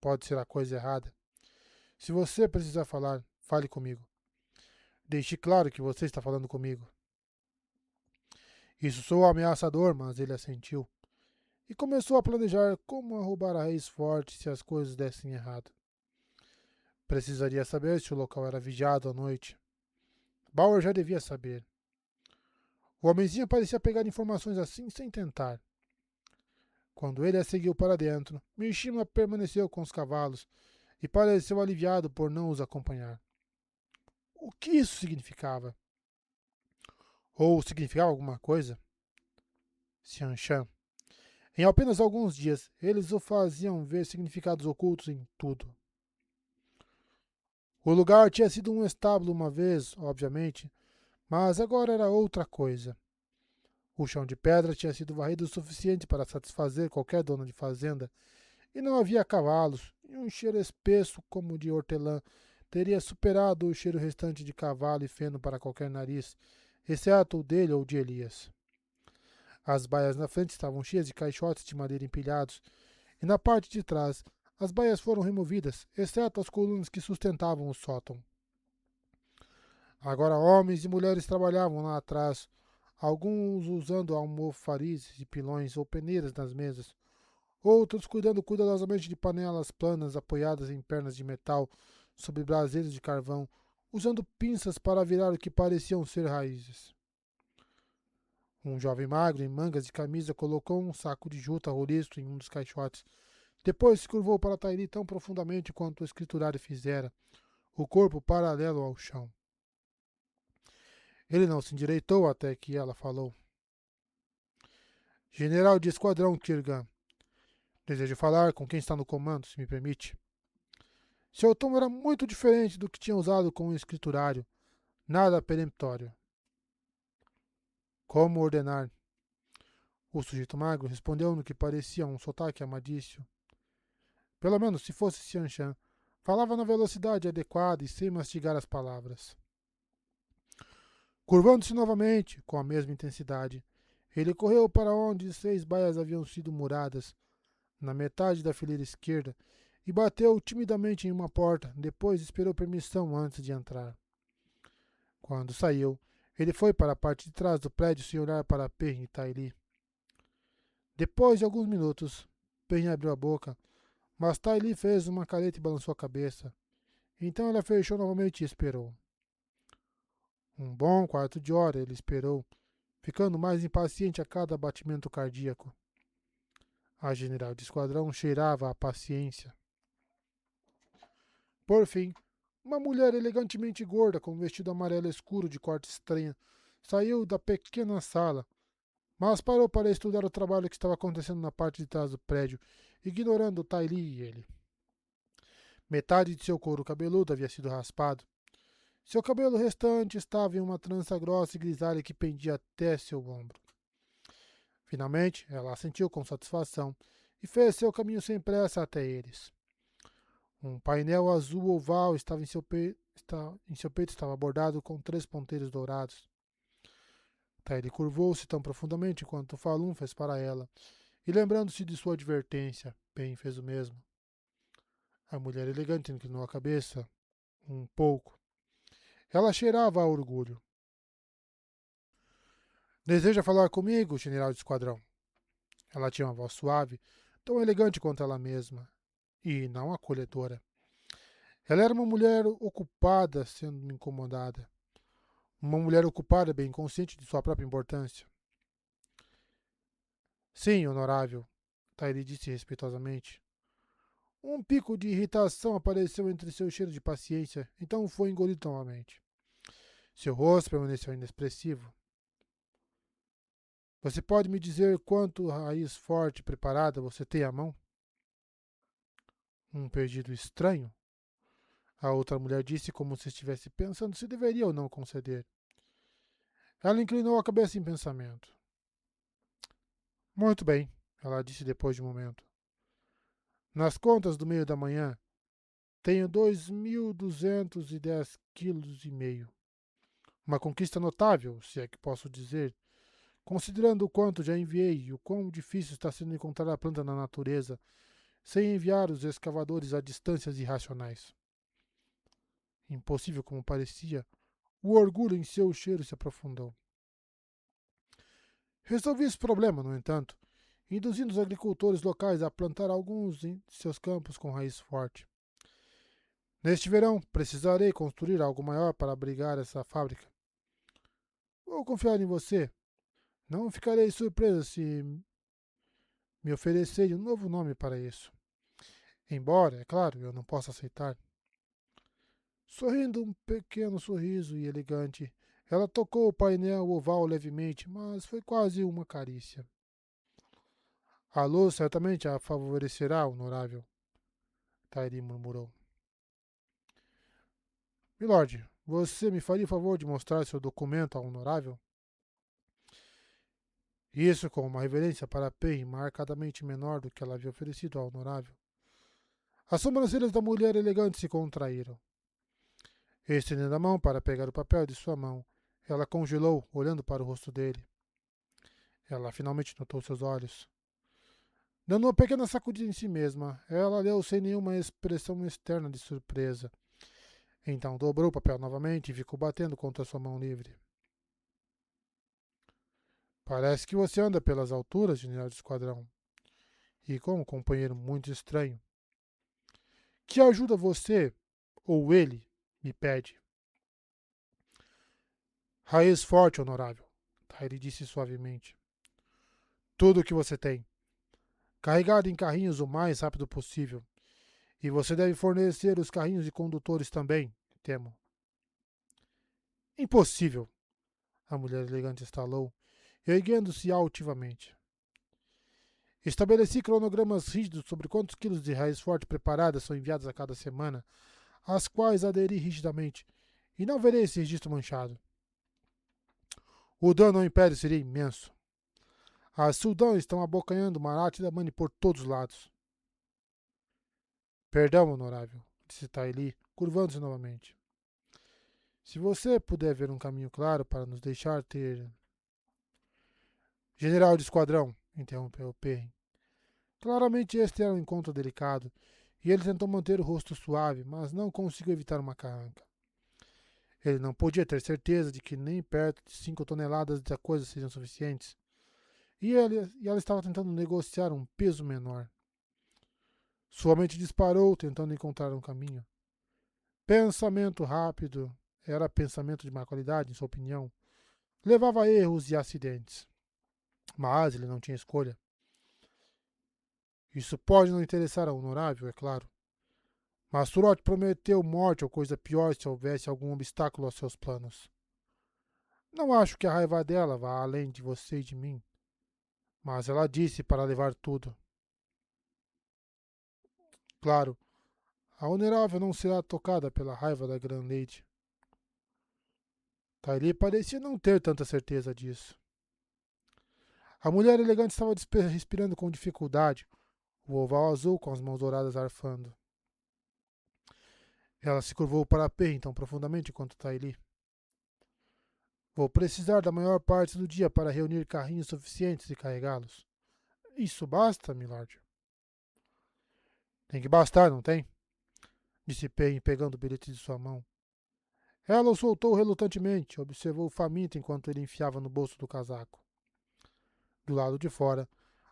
Pode ser a coisa errada. Se você precisar falar, fale comigo. Deixe claro que você está falando comigo. Isso soou ameaçador, mas ele assentiu. E começou a planejar como roubar a raiz forte se as coisas dessem errado. Precisaria saber se o local era vigiado à noite. Bauer já devia saber. O homenzinho parecia pegar informações assim sem tentar. Quando ele a seguiu para dentro, Mishima permaneceu com os cavalos e pareceu aliviado por não os acompanhar. O que isso significava? Ou significava alguma coisa? Xianshan. Em apenas alguns dias, eles o faziam ver significados ocultos em tudo. O lugar tinha sido um estábulo uma vez, obviamente, mas agora era outra coisa. O chão de pedra tinha sido varrido o suficiente para satisfazer qualquer dono de fazenda, e não havia cavalos, e um cheiro espesso como o de hortelã teria superado o cheiro restante de cavalo e feno para qualquer nariz, exceto o dele ou de Elias. As baias na frente estavam cheias de caixotes de madeira empilhados, e na parte de trás as baias foram removidas, exceto as colunas que sustentavam o sótão. Agora homens e mulheres trabalhavam lá atrás, alguns usando almofarizes e pilões ou peneiras nas mesas, outros cuidando cuidadosamente de panelas planas apoiadas em pernas de metal sobre braseiros de carvão, usando pinças para virar o que pareciam ser raízes. Um jovem magro, em mangas de camisa, colocou um saco de juta roliço em um dos caixotes. Depois se curvou para Tairi tão profundamente quanto o escriturário fizera, o corpo paralelo ao chão. Ele não se endireitou até que ela falou. General de esquadrão Kirgan, desejo falar com quem está no comando, se me permite. Seu tom era muito diferente do que tinha usado com o escriturário. Nada peremptório. Como ordenar? O sujeito magro respondeu no que parecia um sotaque amadício. Pelo menos se fosse Xianshan. Falava na velocidade adequada e sem mastigar as palavras. Curvando-se novamente, com a mesma intensidade, ele correu para onde 6 baias haviam sido muradas, na metade da fileira esquerda, e bateu timidamente em uma porta, depois esperou permissão antes de entrar. Quando saiu, ele foi para a parte de trás do prédio sem olhar para Pen e Taili. Depois de alguns minutos, Pen abriu a boca, mas Taili fez uma careta e balançou a cabeça. Então ela fechou novamente e esperou. Um bom quarto de hora ele esperou, ficando mais impaciente a cada batimento cardíaco. A general de esquadrão cheirava a paciência. Por fim, uma mulher elegantemente gorda, com um vestido amarelo escuro de corte estranha, saiu da pequena sala, mas parou para estudar o trabalho que estava acontecendo na parte de trás do prédio, ignorando Taili e ele. Metade de seu couro cabeludo havia sido raspado. Seu cabelo restante estava em uma trança grossa e grisalha que pendia até seu ombro. Finalmente, ela assentiu com satisfação e fez seu caminho sem pressa até eles. Um painel azul oval estava em seu peito, estava bordado com 3 ponteiros dourados. Taili curvou-se tão profundamente quanto Falun fez para ela, e lembrando-se de sua advertência, Pen fez o mesmo. A mulher elegante inclinou a cabeça um pouco. Ela cheirava a orgulho. Deseja falar comigo, general de esquadrão? Ela tinha uma voz suave, tão elegante quanto ela mesma, e não acolhedora. Ela era uma mulher ocupada, sendo incomodada. Uma mulher ocupada, bem consciente de sua própria importância. Sim, honorável, Tairi disse respeitosamente. Um pico de irritação apareceu entre seu cheiro de paciência, então foi engolido novamente. Seu rosto permaneceu inexpressivo. Você pode me dizer quanto raiz forte e preparada você tem à mão? Um pedido estranho? A outra mulher disse como se estivesse pensando se deveria ou não conceder. Ela inclinou a cabeça em pensamento. Muito bem, ela disse depois de um momento. Nas contas do meio da manhã, tenho 2.210 quilos e meio. Uma conquista notável, se é que posso dizer, considerando o quanto já enviei e o quão difícil está sendo encontrar a planta na natureza, sem enviar os escavadores a distâncias irracionais. Impossível como parecia, o orgulho em seu cheiro se aprofundou. Resolvi esse problema, no entanto, induzindo os agricultores locais a plantar alguns de seus campos com raiz forte. Neste verão, precisarei construir algo maior para abrigar essa fábrica. Vou confiar em você. Não ficarei surpresa se me oferecerem um novo nome para isso. Embora, é claro, eu não possa aceitar. Sorrindo um pequeno sorriso e elegante, ela tocou o painel oval levemente, mas foi quase uma carícia. A luz certamente a favorecerá, honorável, Tairi murmurou. Milord, você me faria o favor de mostrar seu documento ao honorável? Isso com uma reverência para Pen marcadamente menor do que ela havia oferecido ao honorável. As sobrancelhas da mulher elegante se contraíram. Estendendo a mão para pegar o papel de sua mão, ela congelou, olhando para o rosto dele. Ela finalmente notou seus olhos. Dando uma pequena sacudida em si mesma, ela leu sem nenhuma expressão externa de surpresa. Então dobrou o papel novamente e ficou batendo contra sua mão livre. Parece que você anda pelas alturas, general de esquadrão. E com um companheiro muito estranho. Que ajuda você, ou ele, me pede? Raiz forte, honorável, Kairi disse suavemente. Tudo o que você tem. Carregado em carrinhos o mais rápido possível. E você deve fornecer os carrinhos e condutores também, temo. Impossível, a mulher elegante estalou, erguendo-se altivamente. Estabeleci cronogramas rígidos sobre quantos quilos de raiz forte preparadas são enviados a cada semana, às quais aderi rigidamente, e não verei esse registro manchado. O dano ao Império seria imenso. As Sultãs estão abocanhando Marat e Damani por todos os lados. Perdão, honorável, disse Taili, curvando-se novamente. Se você puder ver um caminho claro para nos deixar ter... General de esquadrão, interrompeu Perrin. Claramente este era um encontro delicado, e ele tentou manter o rosto suave, mas não conseguiu evitar uma carranca. Ele não podia ter certeza de que nem perto de 5 toneladas de coisa seriam suficientes. E ela estava tentando negociar um peso menor. Sua mente disparou, tentando encontrar um caminho. Pensamento rápido era pensamento de má qualidade, em sua opinião. Levava a erros e acidentes. Mas ele não tinha escolha. Isso pode não interessar ao honorável, é claro. Mas Surot prometeu morte ou coisa pior se houvesse algum obstáculo aos seus planos. Não acho que a raiva dela vá além de você e de mim. Mas ela disse para levar tudo. Claro, a honorável não será tocada pela raiva da Grand Lady. Tylee parecia não ter tanta certeza disso. A mulher elegante estava respirando com dificuldade, o oval azul com as mãos douradas arfando. Ela se curvou para Perrin tão profundamente quanto Tylee. Vou precisar da maior parte do dia para reunir carrinhos suficientes e carregá-los. Isso basta, milord? Tem que bastar, não tem? Disse Perrin, pegando o bilhete de sua mão. Ela o soltou relutantemente, observou faminta enquanto ele enfiava no bolso do casaco. Do lado de fora,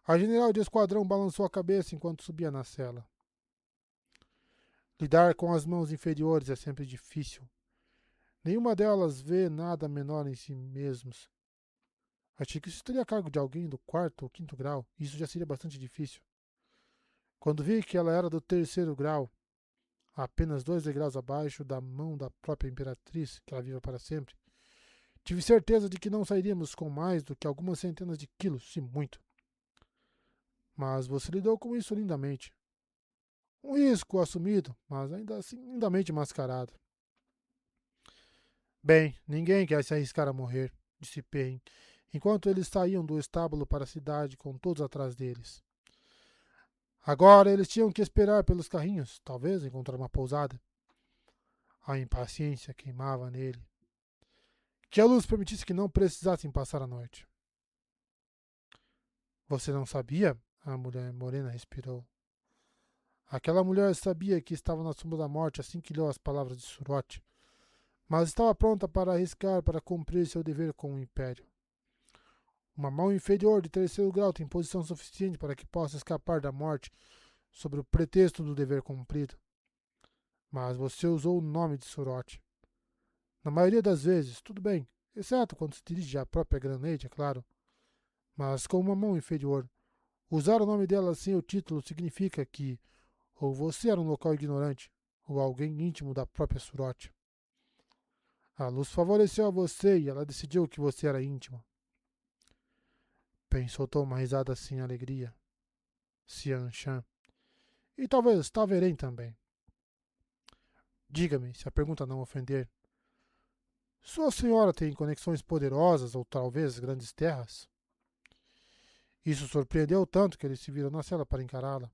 a general de esquadrão balançou a cabeça enquanto subia na cela. Lidar com as mãos inferiores é sempre difícil. Nenhuma delas vê nada menor em si mesmas. Achei que isso estaria a cargo de alguém do 4º ou 5º grau, e isso já seria bastante difícil. Quando vi que ela era do 3º grau, apenas 2 degraus abaixo da mão da própria imperatriz, que ela viva para sempre, tive certeza de que não sairíamos com mais do que algumas centenas de quilos, se muito. Mas você lidou com isso lindamente. Um risco assumido, mas ainda assim lindamente mascarado. Bem, ninguém quer se arriscar a morrer, disse Perrin, enquanto eles saíam do estábulo para a cidade com todos atrás deles. Agora eles tinham que esperar pelos carrinhos, talvez encontrar uma pousada. A impaciência queimava nele. Que a luz permitisse que não precisassem passar a noite. Você não sabia? A mulher morena respirou. Aquela mulher sabia que estava na sombra da morte assim que leu as palavras de Surot, mas estava pronta para arriscar para cumprir seu dever com o Império. Uma mão inferior de 3º grau tem posição suficiente para que possa escapar da morte sob o pretexto do dever cumprido. Mas você usou o nome de Surot. Na maioria das vezes, tudo bem, exceto quando se dirige à própria Grand Lady, é claro. Mas com uma mão inferior, usar o nome dela sem o título significa que ou você era um local ignorante, ou alguém íntimo da própria Surot. A luz favoreceu a você e ela decidiu que você era íntimo. Pen soltou uma risada sem alegria. Xian Shan. E talvez Taveren também. Diga-me, se a pergunta não ofender. Sua senhora tem conexões poderosas ou talvez grandes terras? Isso surpreendeu tanto que ele se virou na cela para encará-la.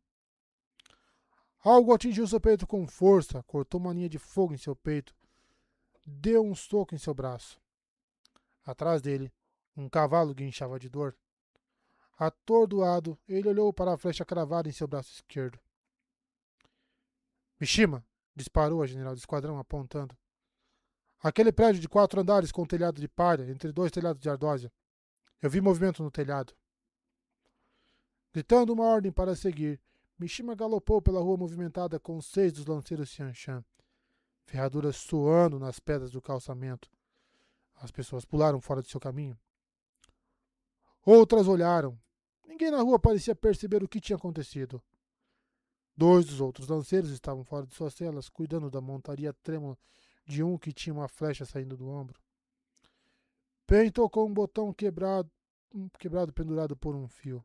Algo atingiu seu peito com força, cortou uma linha de fogo em seu peito, deu um soco em seu braço. Atrás dele, um cavalo guinchava de dor. Atordoado, ele olhou para a flecha cravada em seu braço esquerdo. Mishima! Disparou a general do esquadrão, apontando. Aquele prédio de 4 andares com telhado de palha, entre 2 telhados de ardósia. Eu vi movimento no telhado. Gritando uma ordem para seguir, Mishima galopou pela rua movimentada com 6 dos lanceiros Xianshan, ferraduras soando nas pedras do calçamento. As pessoas pularam fora de seu caminho. Outras olharam. Ninguém na rua parecia perceber o que tinha acontecido. 2 dos outros lanceiros estavam fora de suas celas, cuidando da montaria trêmula de um que tinha uma flecha saindo do ombro. Pen tocou um botão quebrado pendurado por um fio.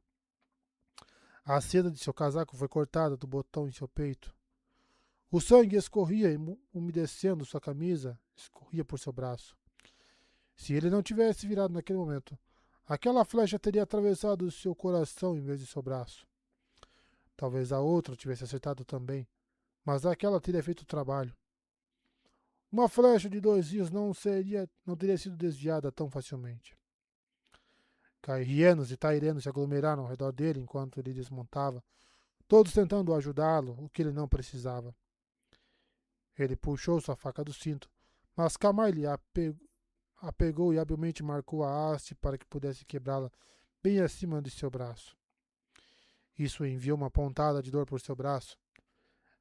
A seda de seu casaco foi cortada do botão em seu peito. O sangue escorria, umedecendo sua camisa, escorria por seu braço. Se ele não tivesse virado naquele momento, aquela flecha teria atravessado seu coração em vez de seu braço. Talvez a outra tivesse acertado também, mas aquela teria feito o trabalho. Uma flecha de 2 rios não teria sido desviada tão facilmente. Cairrienos e tairenos se aglomeraram ao redor dele enquanto ele desmontava, todos tentando ajudá-lo, o que ele não precisava. Ele puxou sua faca do cinto, mas Kamaili a pegou e habilmente marcou a haste para que pudesse quebrá-la bem acima de seu braço. Isso enviou uma pontada de dor por seu braço.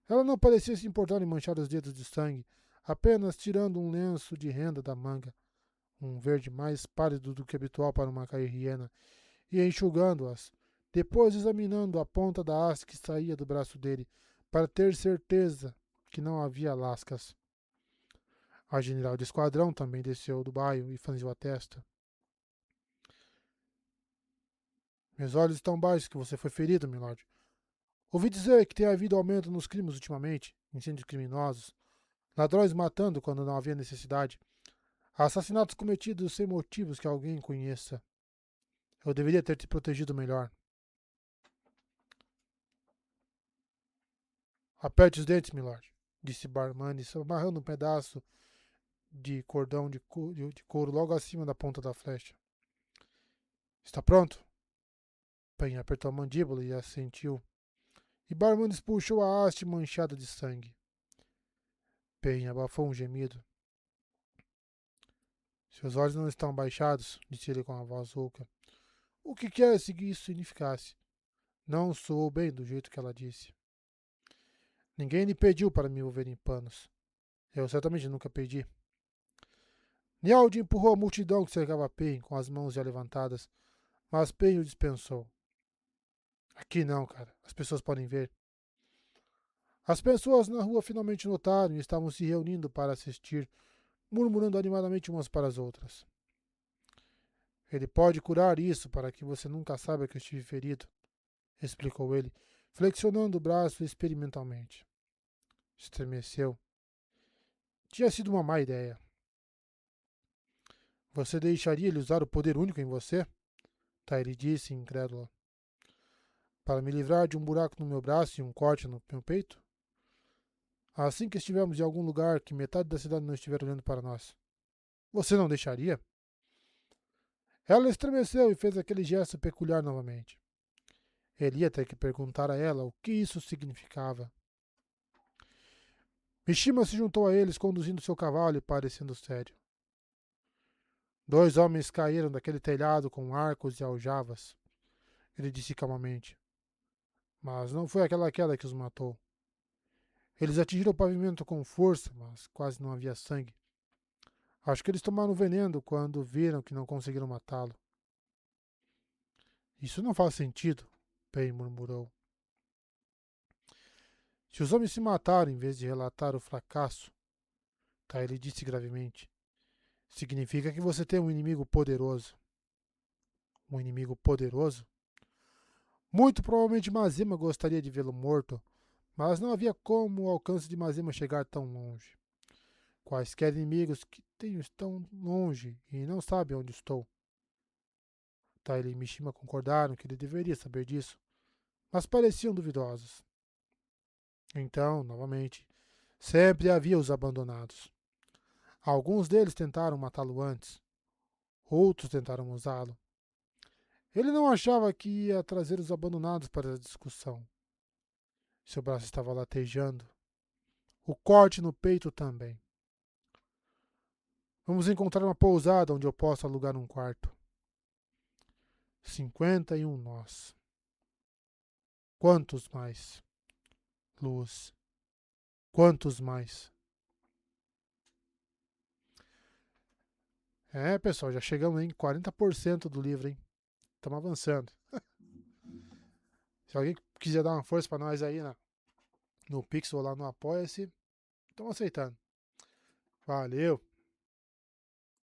Ela não parecia se importar em manchar os dedos de sangue, apenas tirando um lenço de renda da manga, um verde mais pálido do que habitual para uma cairriena, e enxugando-as, depois examinando a ponta da haste que saía do braço dele, para ter certeza que não havia lascas. A general de esquadrão também desceu do baio e franziu a testa. Meus olhos estão baixos que você foi ferido, milord. Ouvi dizer que tem havido aumento nos crimes ultimamente, incêndios criminosos, ladrões matando quando não havia necessidade, assassinatos cometidos sem motivos que alguém conheça. Eu deveria ter te protegido melhor. Aperte os dentes, milord, disse Barmanis, amarrando um pedaço de cordão de couro logo acima da ponta da flecha. Está pronto? Pen apertou a mandíbula e assentiu. E Barmanis puxou a haste manchada de sangue. Pen abafou um gemido. Seus olhos não estão baixados, disse ele com a voz rouca. O que quer que isso significasse? Não soou bem do jeito que ela disse. Ninguém lhe pediu para me envolver em panos. Eu certamente nunca pedi. Nialdi empurrou a multidão que cercava Pen com as mãos já levantadas, mas Pen o dispensou. Aqui não, cara. As pessoas podem ver. As pessoas na rua finalmente notaram e estavam se reunindo para assistir, murmurando animadamente umas para as outras. Ele pode curar isso para que você nunca saiba que eu estive ferido, explicou ele, flexionando o braço experimentalmente. Estremeceu. Tinha sido uma má ideia. Você deixaria ele usar o poder único em você? Tairi disse, incrédula. Para me livrar de um buraco no meu braço e um corte no meu peito? Assim que estivermos em algum lugar que metade da cidade não estiver olhando para nós. Você não deixaria? Ela estremeceu e fez aquele gesto peculiar novamente. Ele ia ter que perguntar a ela o que isso significava. Mishima se juntou a eles, conduzindo seu cavalo e parecendo sério. 2 homens caíram daquele telhado com arcos e aljavas, ele disse calmamente. Mas não foi aquela queda que os matou. Eles atingiram o pavimento com força, mas quase não havia sangue. Acho que eles tomaram veneno quando viram que não conseguiram matá-lo. Isso não faz sentido, Pen murmurou. Se os homens se mataram em vez de relatar o fracasso, Tyler disse gravemente, significa que você tem um inimigo poderoso. Um inimigo poderoso? Muito provavelmente Mazema gostaria de vê-lo morto, mas não havia como o alcance de Mazema chegar tão longe. Quaisquer inimigos que tenho estão longe e não sabem onde estou. Tyler e Mishima concordaram que ele deveria saber disso, mas pareciam duvidosos. Então, novamente, sempre havia os abandonados. Alguns deles tentaram matá-lo antes, outros tentaram usá-lo. Ele não achava que ia trazer os abandonados para a discussão. Seu braço estava latejando. O corte no peito também. Vamos encontrar uma pousada onde eu possa alugar um quarto. 51 nós. Quantos mais? Luz. Quantos mais? Pessoal, já chegamos em 40% do livro, hein? estamos avançando. Se alguém quiser dar uma força pra nós aí no Pix ou lá no Apoia-se, estamos aceitando. Valeu!